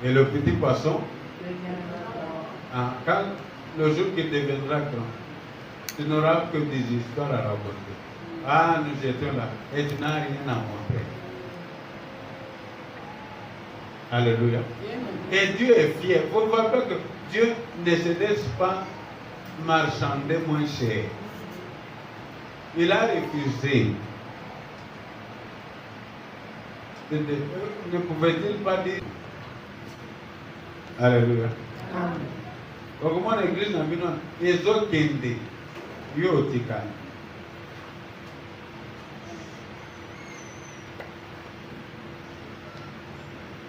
Et le petit poisson, quand le jour qu'il deviendra grand, tu n'auras que des histoires à raconter. Ah, nous étions là, et tu n'as rien à montrer. Alléluia. Et Dieu est fier. Vous ne voyez pas que Dieu ne se laisse pas marchander moins cher. Il a refusé. Ne pouvait-il pas dire? Alléluia. Comment l'église n'a vu non? Ils ont kende. Yo tika.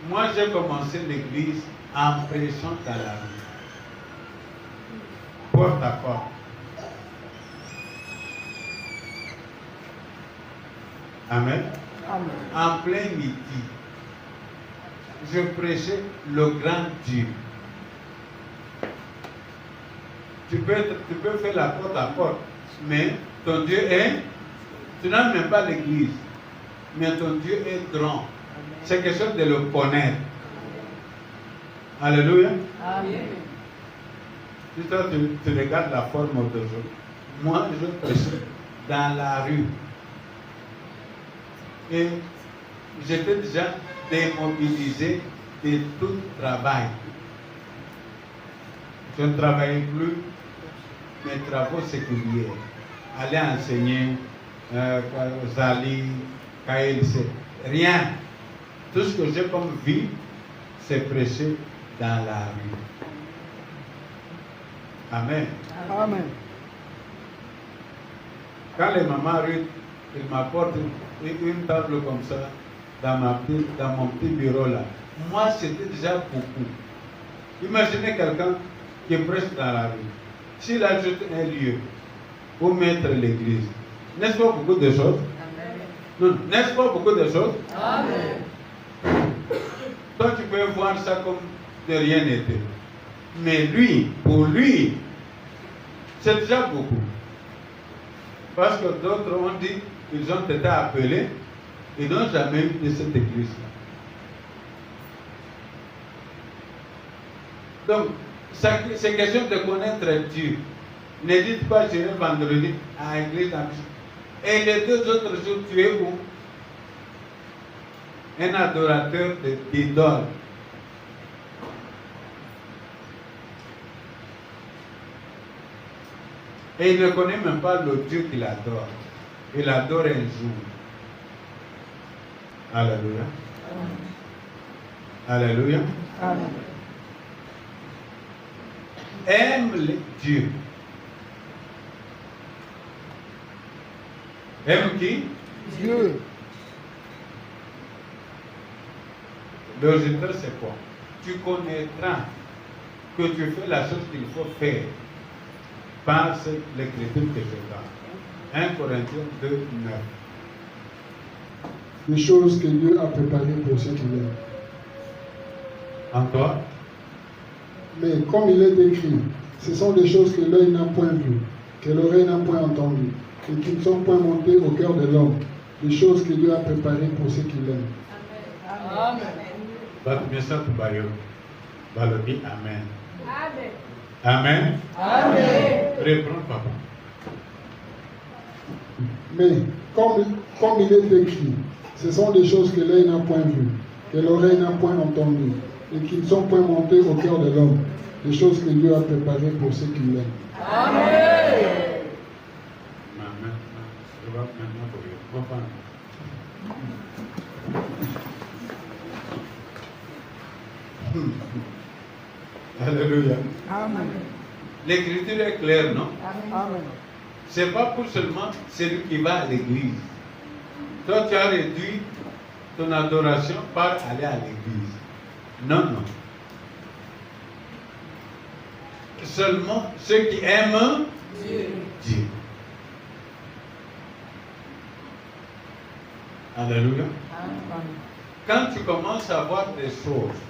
Moi, j'ai commencé l'église en prêchant dans la rue. Porte à porte. Amen. Amen. En plein midi, je prêchais le grand Dieu. Tu peux faire la porte à porte, mais ton Dieu est... Tu n'as même pas l'église, mais ton Dieu est grand. C'est quelque chose de le connaître. Alléluia. Amen. Si toi tu regardes la forme d'aujourd'hui, moi je prêchais dans la rue. Et j'étais déjà démobilisé de tout travail. Je ne travaillais plus mes travaux séculiers. Aller enseigner, Zali, KLC, rien. Tout ce que j'ai comme vie, c'est prêcher dans la rue. Amen. Amen. Quand les mamans Ruth, ils m'apportent une table comme ça dans mon petit bureau là, moi c'était déjà beaucoup. Imaginez quelqu'un qui prêche dans la rue. S'il ajoute un lieu pour mettre l'église, n'est-ce pas beaucoup de choses? Amen. Non, n'est-ce pas beaucoup de choses? Amen. Toi tu peux voir ça comme de rien n'était. Mais lui, pour lui, c'est déjà beaucoup. Parce que d'autres ont dit qu'ils ont été appelés, ils n'ont jamais eu de cette église-là. Donc, c'est question de connaître Dieu. Ne dites pas je vais vendredi à l'église. Et les 2 autres jours, tu es où? Un adorateur d'idole. Et il ne connaît même pas le Dieu qu'il adore. Il adore un jour. Alléluia. Alléluia. Amen. Aime Dieu. Aime qui? Dieu. Le résultat, c'est quoi? Tu connaîtras que tu fais la chose qu'il faut faire par l'écriture que je donne. 1 Corinthiens 2, 9. Les choses que Dieu a préparées pour ceux qui l'aiment. En toi? Mais comme il est écrit, ce sont des choses que l'œil n'a point vues, que l'oreille n'a point entendues, et qui ne sont point montées au cœur de l'homme. Des choses que Dieu a préparées pour ceux qui l'aiment. Amen. Batumia Santo Bario. Balobi, Amen. Amen. Amen. Amen. Reprends, papa. Mais comme il est écrit, ce sont des choses que l'œil n'a point vues, que l'oreille n'a point entendues, et qui ne sont point montées au cœur de l'homme. Des choses que Dieu a préparées pour ceux qui l'aiment. Amen. Je vais maintenant pour vous. Comprends? Alléluia. Amen. L'écriture est claire, non? Amen. C'est pas pour seulement celui qui va à l'église. Toi, tu as réduit ton adoration par aller à l'église. Non, non. Seulement ceux qui aiment Dieu. Alléluia. Amen. Quand tu commences à voir des choses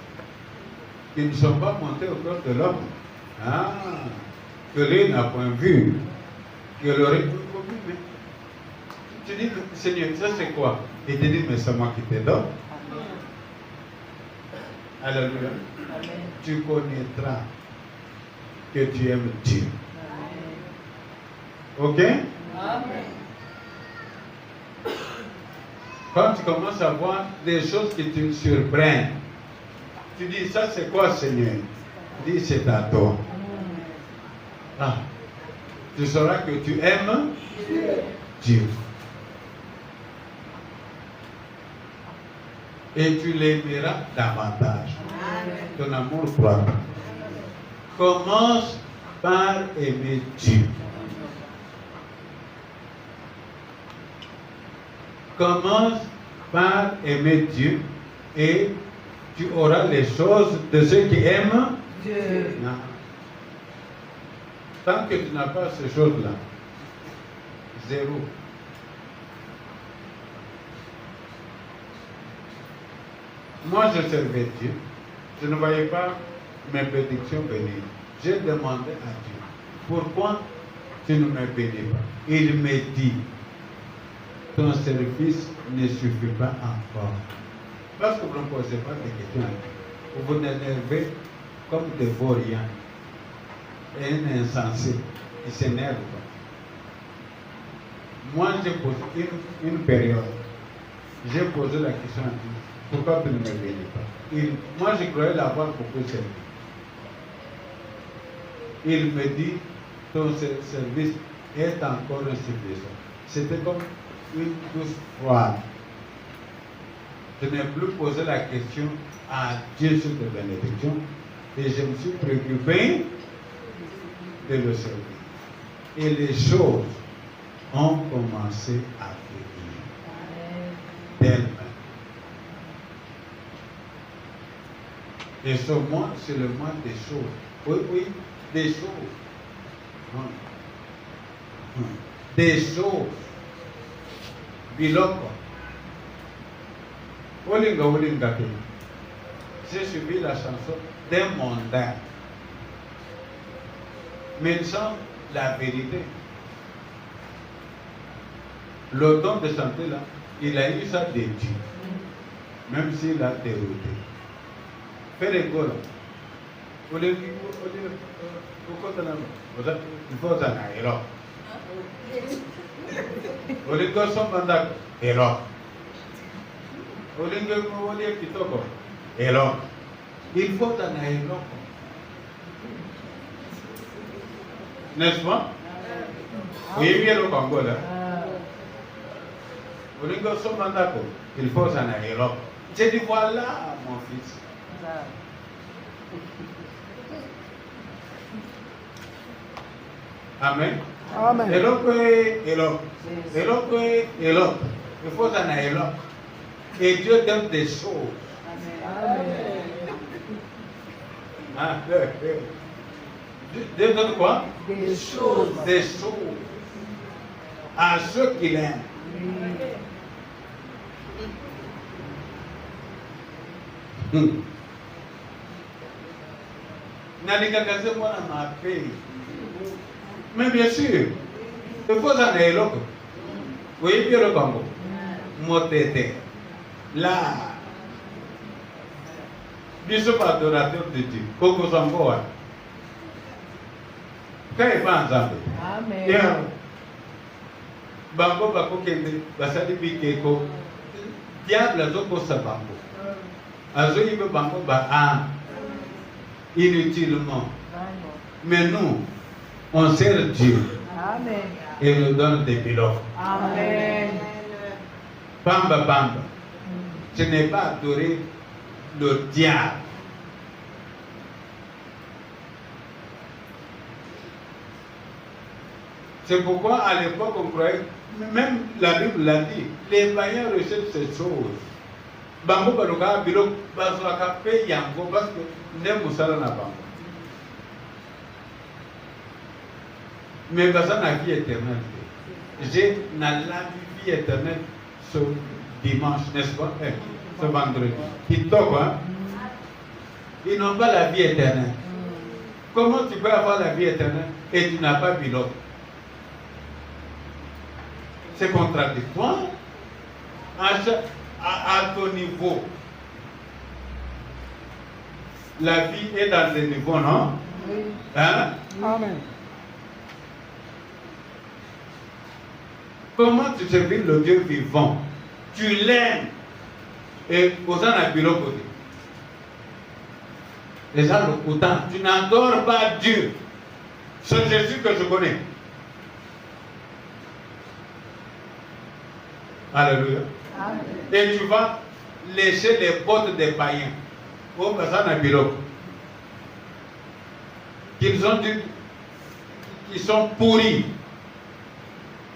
qui ne sont pas montées au cœur de l'homme, que l'œil n'a point vu, que l'oreille n'a point vu, tu dis, Seigneur, ça c'est quoi? Il te dit, mais c'est moi qui te donne. Alléluia. Tu connaîtras que tu aimes Dieu. Ok? Amen. Quand tu commences à voir des choses qui te surprennent, tu dis, ça c'est quoi, Seigneur? Dis, c'est à toi. Ah, tu sauras que tu aimes Dieu. Et tu l'aimeras davantage. Ton amour propre. Commence par aimer Dieu. Commence par aimer Dieu et tu auras les choses de ceux qui aiment Dieu. Non. Tant que tu n'as pas ces choses-là, zéro. Moi, je servais Dieu. Je ne voyais pas mes bénédictions venir. J'ai demandé à Dieu, pourquoi tu ne me bénis pas? Il me dit, ton service ne suffit pas encore. Parce que vous ne posez pas de questions. Vous vous énervez comme des vauriens. Et un insensé. Il s'énerve. Moi, j'ai posé une période. J'ai posé la question à Dieu. Pourquoi tu ne me bénis pas? Moi, je croyais l'avoir beaucoup servi. Il me dit, ton service est encore insuffisant. C'était comme une douce froide. Je n'ai plus posé la question à Dieu sur des bénédictions et je me suis préoccupé de le servir. Et les choses ont commencé à venir d'elles-mêmes. Et ce mois, c'est le mois des choses. Oui, oui, des choses. Des choses. Biloko. Olinga, olinga. J'ai suivi la chanson d'un mondain. Mais sans la vérité. Le don de chanter là, il a eu ça de Dieu. Même s'il a dérouté. Fais les gars. Il faut ça et là. Au lieu que son mandat et là. Au lieu que kitoko et là. Il faut ça et là. N'est-ce pas? Oui, bien le Congo là. Au lieu que son mandat, il faut ça et là. J'ai dit voilà mon fils. Amen. Amen. Éloque. Il faut s'en aller là. Et Dieu donne des choses. Ah, Dieu donne quoi? Des choses. Des choses. À ceux qui l'aiment. Mais bien sûr, il faut s'en aller là. Vous voyez bien le Congo. Motete. Là. Nous sommes adorateurs de Dieu. Coco Samboa. Quand il va ensemble. Amen. Bango bako kende basali bikeko. Diable azoko sa bango. Azo yibe bango ba an. Inutilement. Mais nous, on sert Dieu. Amen. Et nous donne des pilotes. Amen. Bamba bamba. Ce n'est pas adorer le diable. C'est pourquoi à l'époque on croyait, même la Bible l'a dit, les païens rejettent ces choses. Bango baluka bilo bazwaka pe yango parce que ne musala na bango. Mais baza na vie éternelle. J'ai na la vie éternelle ce dimanche, n'est-ce pas? Ce vendredi. Ils n'ont pas la vie éternelle. Comment tu peux avoir la vie éternelle et tu n'as pas pilote? C'est contradictoire. À ton niveau. La vie est dans des niveaux, non? Hein? Amen. Comment tu servir le Dieu vivant? Tu l'aimes. Et aux gens à pilote côté. Les gens le autant. Tu n'adores pas Dieu. C'est Jésus que je connais. Alléluia. Amen. Et tu vas lécher les bottes des païens. Aux personnes à pilote. Qu'ils ont dit qu'ils sont pourris.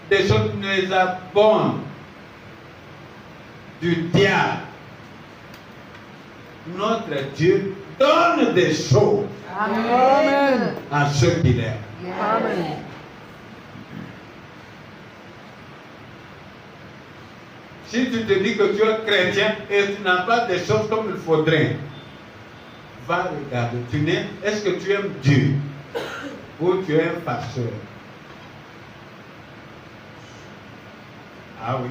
Des choses les abonnent du diable. Notre Dieu donne des choses Amen. à ceux qui l'aiment. Amen. Si tu te dis que tu es chrétien et tu n'as pas des choses comme il faudrait, va regarder. Est-ce que tu aimes Dieu ou tu es un pasteur? Ah oui.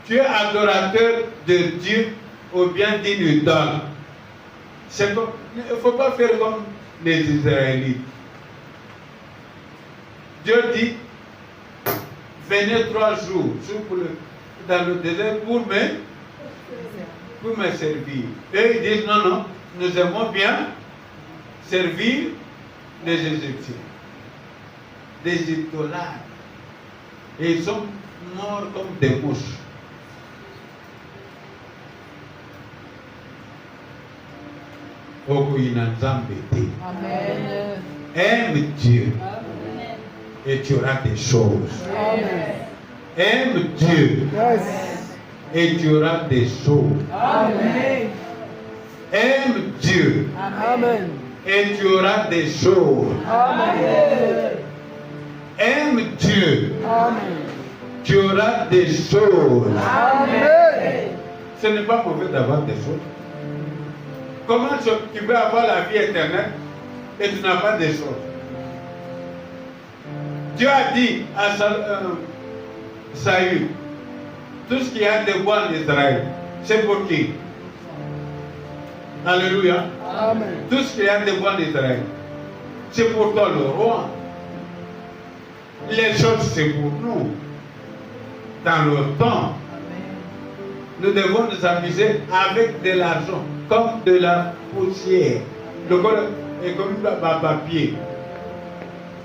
Tu es adorateur de Dieu ou bien d'une idole. Il ne faut pas faire comme les Israélites. Dieu dit, venez 3 jours dans le désert pour me servir. Et ils disent, non, non, nous aimons bien servir les Égyptiens. Des idolâtres. Et ils sont morts comme des mouches. Amen. Aime Dieu et tu auras des choses. Amen. Aime Dieu Yes. et tu auras des choses. Amen. Aime Dieu Amen. et tu auras des choses. Amen. Aime Dieu, Amen. tu auras des choses. Amen. Ce n'est pas mauvais d'avoir des choses. Comment tu peux avoir la vie éternelle et tu n'as pas des choses? Dieu a dit à Saül, tout ce qu'il y a de bon en Israël, c'est pour qui? Alléluia. Amen. Tout ce qu'il y a de bon d'Israël, c'est pour toi le roi. Les choses, c'est pour nous. Dans le temps, nous devons nous amuser avec de l'argent, comme de la poussière. Le corps est comme un papier.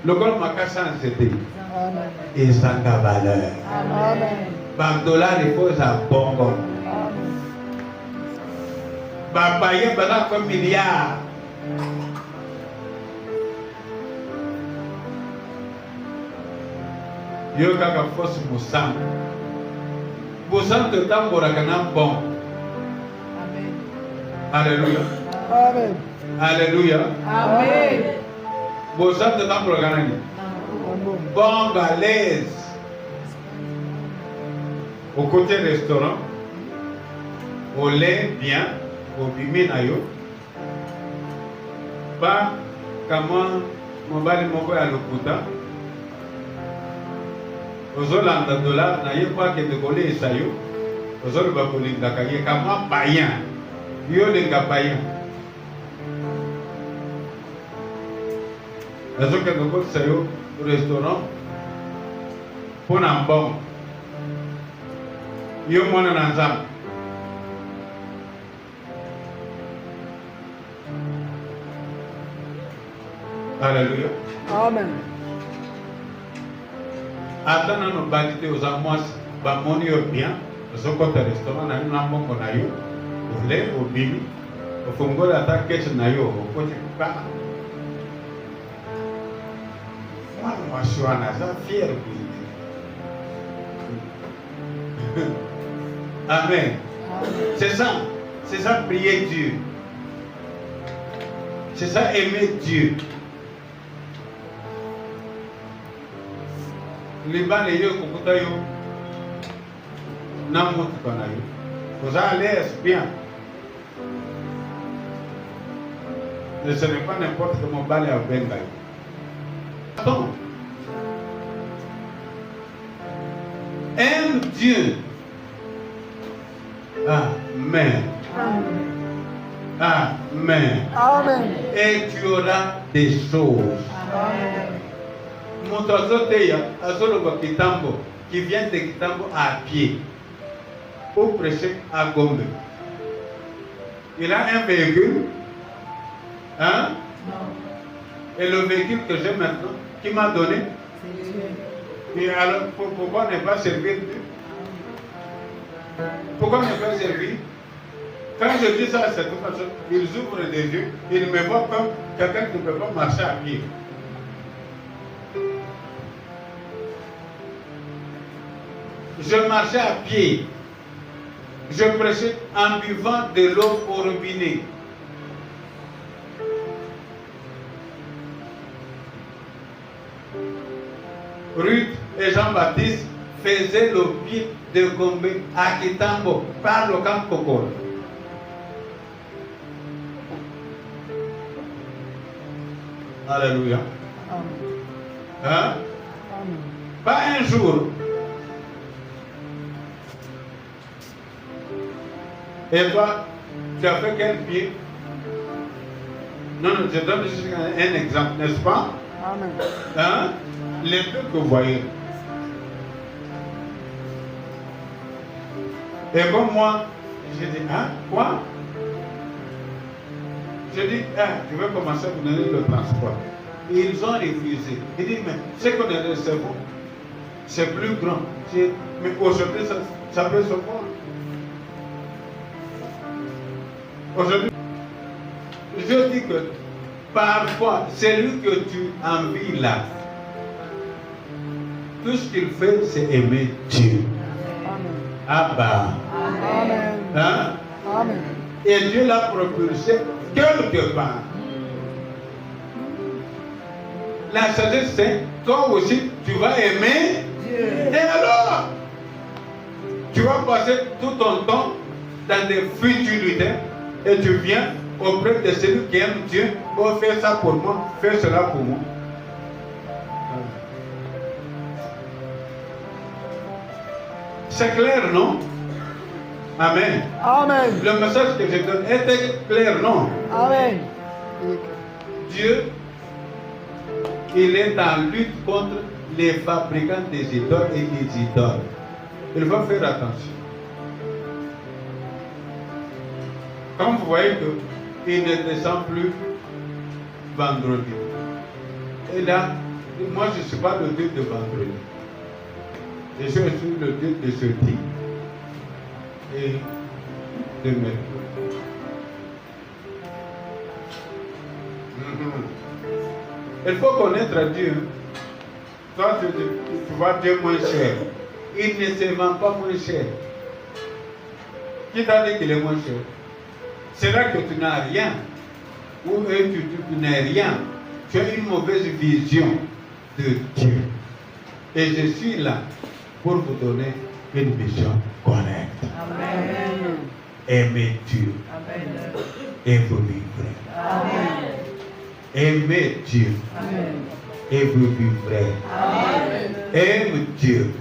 Le corps m'a cassé en CD. Et ça a valeur. Amen. Par dollar, il faut ça bon comme. Par païen, comme milliard. Yo kaka force Moussam. Moussam te tambora kana bon. Alléluia. Amen. Alléluia. Amen. Moussam te tambora kana ni. Bon balèze. Au côté restaurant, au lait bien, au bimi na yo. Ba kama mobali moko ya lokuta. Ozolanda dollar na ye kwa ke de kole esayo. Ozolo ba kolinga ka ye kama païen. Yo lenga païen. Azo ke de kole sayo restaurant pour un bon. Yo mona na nzam. Alléluia. Amen. Atana no bagite aux amois ba moni yo bien. Zo kota restaurant na na mbongo na yo. Ole o bibi. O fungola ata keche na yo o koche pa. Mwana mashwana za fier kuzi. Amen. C'est ça prier Dieu. C'est ça aimer Dieu. Liban yo kukuta yo na mutu kana yo. Vous allez bien. Ce n'est pas n'importe comment balé à Bengaï. Attends. Aime Dieu. Amen. Amen. Amen. Et tu auras des choses. Amen. Mon azoloba Kitambo, qui vient de Kitambo à pied, pour prêcher à Gombe. Il a un véhicule, hein? Et le véhicule que j'ai maintenant, qui m'a donné, et alors pourquoi ne pas servir Dieu? Pourquoi ne pas servir? Quand je dis ça à cette façon, ils ouvrent des yeux, ils me voient comme quelqu'un qui ne peut pas marcher à pied. Je marchais à pied. Je prêchais en buvant de l'eau au robinet. Ruth et Jean-Baptiste faisaient le pied de Gombe à Kitambo par le camp Kokol. Alléluia. Hein? Pas un jour. Et toi, tu as fait quel pied? Non, je donne juste un exemple, n'est-ce pas? Amen. Hein? Les deux que vous voyez. Et comme moi, j'ai dit, hein? Quoi? Je dis, je vais commencer à vous donner le transport. Et ils ont refusé. Ils disent, mais ce qu'on a le cerveau, c'est plus grand. Mais aujourd'hui, ça peut se voir. Aujourd'hui, je dis que parfois, celui que tu envies là, tout ce qu'il fait, c'est aimer Dieu. Abba. Amen. Hein? Amen. Et Dieu l'a propulsé quelque part. La sagesse, c'est toi aussi, tu vas aimer Dieu. Et alors, tu vas passer tout ton temps dans des futilités et tu viens auprès de celui qui aime Dieu. Oh, fais ça pour moi, fais cela pour moi. C'est clair, non? Amen. Amen. Le message que je donne était clair, non? Amen. Dieu, il est en lutte contre les fabricants des idoles et les idoles. Il faut faire attention. Comme vous voyez qu'il ne descend plus vendredi. Et là, moi je ne suis pas le Dieu de vendredi. Je suis le Dieu de jeudi et de mercredi. Il faut connaître Dieu. Toi, tu vois Dieu moins cher. Il ne se vend pas moins cher. Qui t'a dit qu'il est moins cher? C'est là que tu n'as rien. Ou tu n'as rien. Tu as une mauvaise vision de Dieu. Et je suis là pour vous donner une vision correcte. Amen. Aimez Dieu. Amen. Et vous vivrez. Amen. Aimez Dieu. Amen. Et vous vivrez. Amen. Aime Dieu.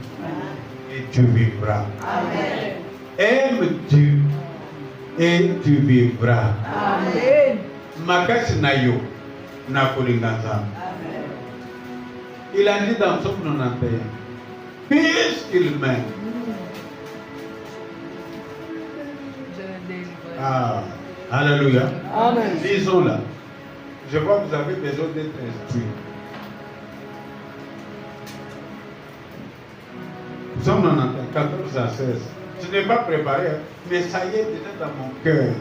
Et tu vivras. Amen. Aime Dieu. Et tu vivras. Amen. Makasi na yo na kolinganza. Il a dit dans Psaume 91, puisqu'il m'aime. Ah, alléluia. Amen. Lisons là. Je vois que vous avez besoin d'être instruits. Psaume 91, 14 à 16. Je n'ai pas préparé, mais ça y est déjà dans mon cœur.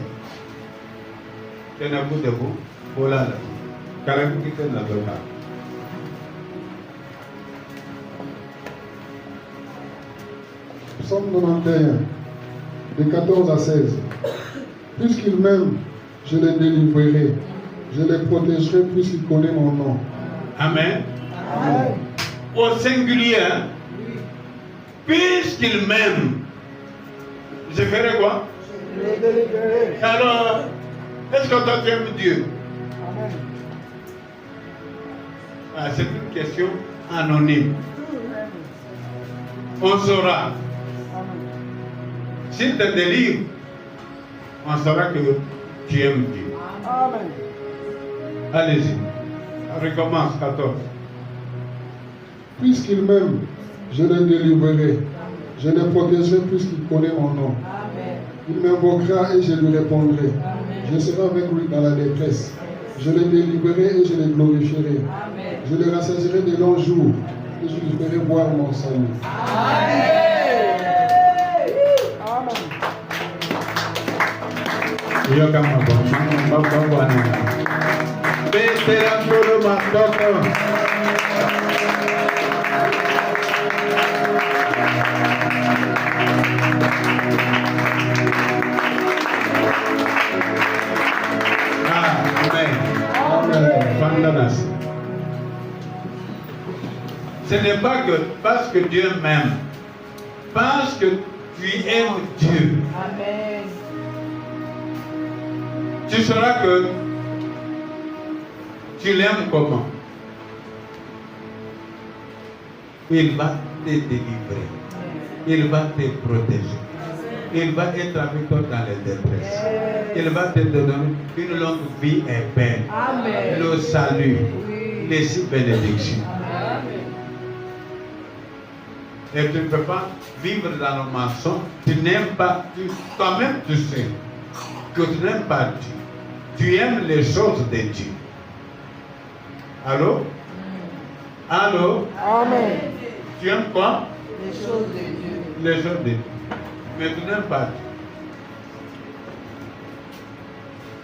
Tenez-vous debout. Voilà là. Carrément qui est dans le cas. Psaume 91, de 14 à 16. Puisqu'il m'aime, je les délivrerai. Je les protégerai puisqu'il connaît mon nom. Amen. Amen. Au singulier, hein? Puisqu'il m'aime, je ferai quoi? Je les délivrerai. Alors, est-ce que toi tu aimes Dieu? Amen. Ah, c'est une question anonyme. On saura. Amen. S'il te délivre, on saura que tu aimes Dieu. Amen. Allez-y. On recommence 14. Puisqu'il m'aime, je les délivrerai. Je les protégerai puisqu'il connaît mon nom. Amen. Il m'invoquera et je lui répondrai. Amen. Je serai avec lui dans la détresse. Je les délivrerai et je les glorifierai. Amen. Je les rassasierai de longs jours et je lui ferai voir mon salut. Amen. Yo kama bwana. Betera ngolo matoko. Ce n'est pas que parce que Dieu m'aime, parce que tu aimes Dieu. Amen. Tu sauras que tu l'aimes comment? Il va te délivrer, il va te protéger, il va être avec toi dans les détresses, il va te donner une longue vie et belle, Amen. le salut, Oui. les six bénédictions. Amen. Et tu ne peux pas vivre dans le mensonge. Tu n'aimes pas, toi-même tu sais que tu n'aimes pas Dieu. Tu aimes les choses de Dieu. Allô? Allô? Amen. Tu aimes quoi? Les choses de Dieu. Les choses de Dieu. Mais tu n'aimes pas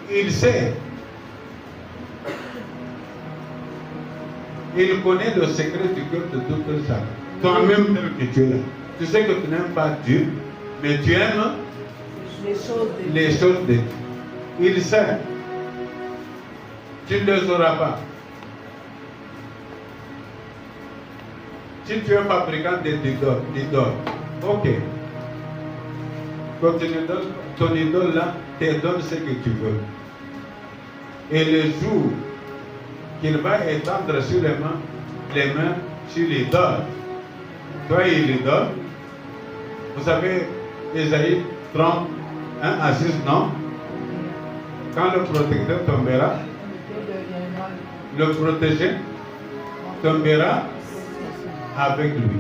Dieu. Il sait. Il connaît le secret du cœur de toute ça. Toi-même tel que tu es là. Tu sais que tu n'aimes pas Dieu, mais tu aimes Les choses de Dieu. les choses de Dieu. Il sait. Tu ne les auras pas. Si tu es fabricant d'idoles, ok. Quand ton idole là te donne ce que tu veux. Et le jour qu'il va étendre sur les mains sur l'idole, toi et l'idole, vous savez, Ésaïe 30, 1 à 6, non? Quand le protecteur tombera, le protégé tombera avec lui.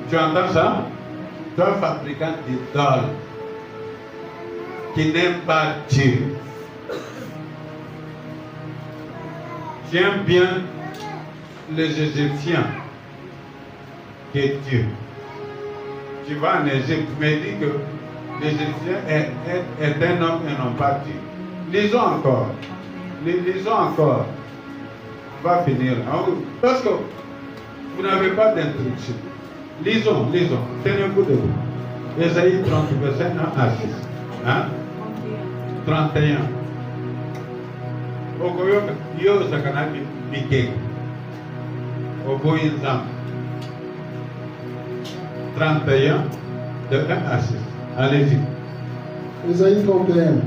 Tu entends ça? Toi, fabricant d'idoles, qui n'aime pas Dieu. J'aime bien les Égyptiens que Dieu. Tu vas en Égypte, mais dis que l'Égyptien est un homme et non pas Dieu. Lisons encore. Lisons encore. On va finir. Parce que vous n'avez pas d'instruction. Lisons. Tenez-vous debout. Ésaïe 30, verset 1 à 6. Hein? 31. Okoyoka, yo sakana bike. Okoyinzam. 31, de 1 à 6. Allez-y. Ésaïe 31,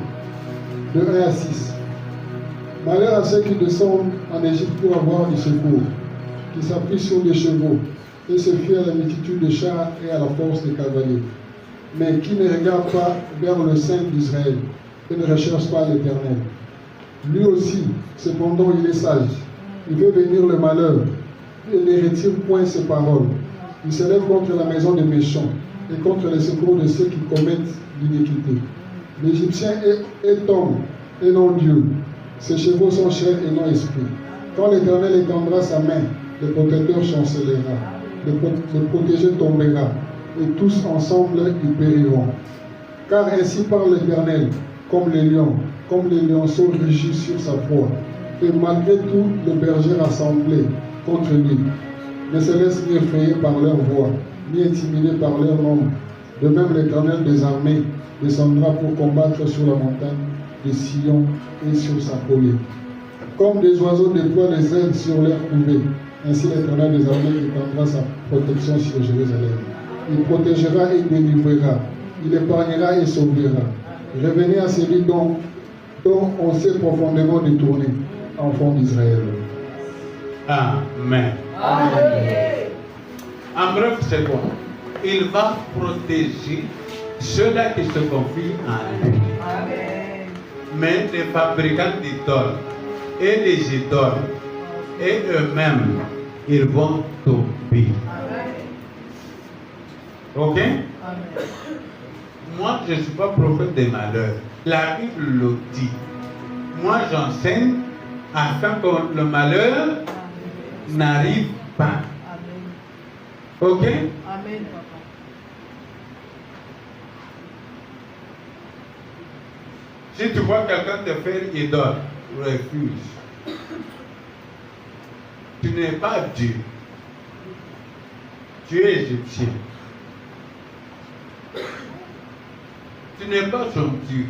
de 1 à 6. Malheur à ceux qui descendent en Égypte pour avoir du secours, qui s'appuient sur des chevaux et se fient à la multitude de chars et à la force des cavaliers, mais qui ne regardent pas vers le Saint d'Israël et ne recherchent pas l'Éternel. Lui aussi, cependant, il est sage. Il veut bénir le malheur. Il ne retire point ses paroles. Il se lève contre la maison des méchants et contre les secours de ceux qui commettent l'iniquité. L'Égyptien est homme et non Dieu. Ses chevaux sont chair et non esprit. Quand l'Éternel étendra sa main, le protecteur chancellera. Le protégé tombera, et tous ensemble ils périront. Car ainsi parle l'Éternel, comme les lionceaux rugissent sur sa proie. Et malgré tout, le berger rassemblé contre lui ne se laisse ni effrayer par leur voix, ni intimider par leur nombre. De même, l'Éternel des armées descendra pour combattre sur la montagne de Sion et sur sa colline. Comme des oiseaux déploient les ailes sur leur couvée, ainsi l'Éternel des armées étendra sa protection sur Jérusalem. Il protégera et délivrera, il épargnera et sauvera. Revenez à celui dont on s'est profondément détourné, enfant d'Israël. Amen. En bref, c'est quoi? Il va protéger ceux-là qui se confient en lui. Mais les fabricants d'idoles et les idoles et eux-mêmes, ils vont tomber. Ok? Moi, je ne suis pas prophète des malheurs. La Bible le dit. Moi, j'enseigne afin que le malheur n'arrive pas. Ok? Amen, papa. Si tu vois quelqu'un te faire idole, refuse. Tu n'es pas Dieu. Tu es égyptien. Tu n'es pas son Dieu.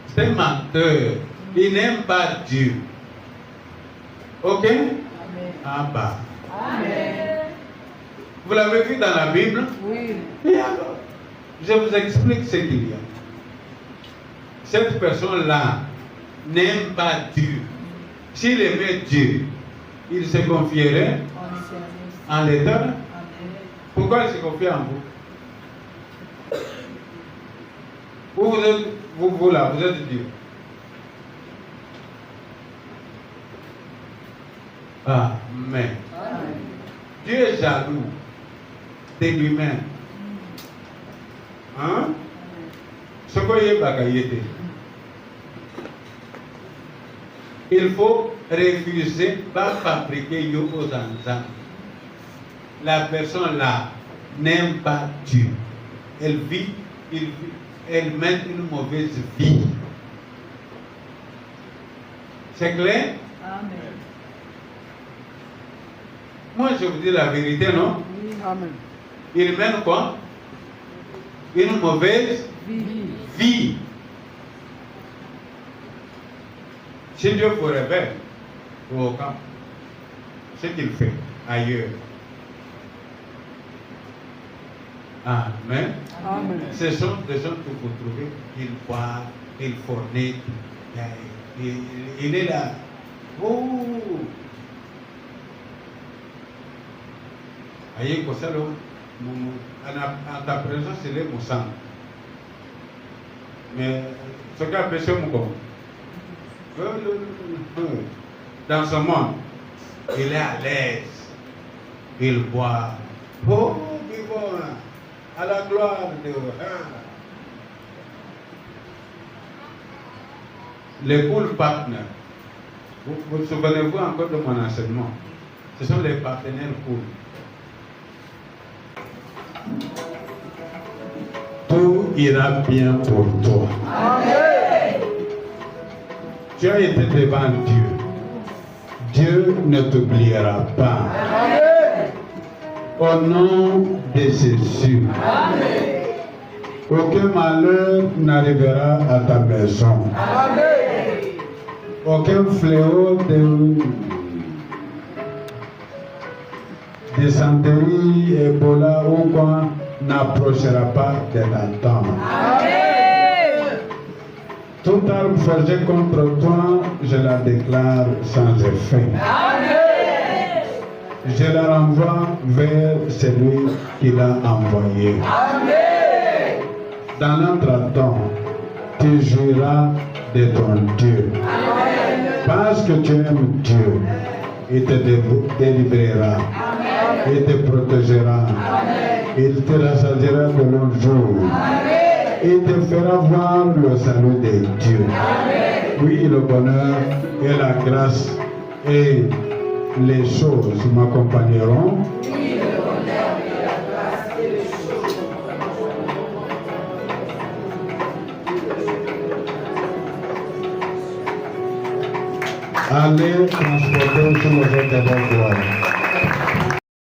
C'est un menteur. Il n'aime pas Dieu. Ok? Amen. Ah bah. Amen. Vous l'avez vu dans la Bible? Oui. Et alors, je vous explique ce qu'il y a. Cette personne-là n'aime pas Dieu. S'il aimait Dieu, il se confierait en l'Éternel. Pourquoi il se confie en vous? Vous êtes, vous là, vous êtes Dieu. Amen. Dieu est jaloux de lui-même. Hein? Ce qu'il y a, il faut refuser, pas fabriquer aux enfants. La personne là n'aime pas Dieu. Elle vit, elle mène une mauvaise vie. C'est clair? Amen. Moi, je vous dis la vérité, non? Amen. Il mène quoi? Une mauvaise vie. Si Dieu vous révèle au camp, ce qu'il fait ailleurs. Amen. Amen. Ce sont des gens que vous trouvez, ils boivent, ils forniquent, il est là. Oh! Aïe, quoi ça, là? en ta présence, il est mon sang. Mais ce qu'a péché mon corps, dans ce monde, il est à l'aise. Il boit. Oh, vivant, à la gloire de Dieu. Les cool partners. Vous souvenez-vous encore de mon enseignement? Ce sont les partenaires cool. Tout ira bien pour toi. Amen. Tu as été devant Dieu. Dieu ne t'oubliera pas. Amen. Au nom de Jésus. Amen. Aucun malheur n'arrivera à ta maison. Amen. Aucun fléau de dysenterie, Ebola ou quoi n'approchera pas de ta tente. Amen. Toute arme forgée contre toi, je la déclare sans effet. Amen. Je la renvoie vers celui qui l'a envoyé. Amen. Dans notre temps, tu jouiras de ton Dieu. Amen. Parce que tu aimes Dieu, il te délivrera. Amen. Il te protégera. Amen. Il te rassasiera de longs jours. Amen. Il te fera voir le salut de Dieu. Amen. Oui, le bonheur et la grâce et les choses m'accompagneront. Oui, le bonheur et la grâce et les choses. Allez transporter sur les autres gloires.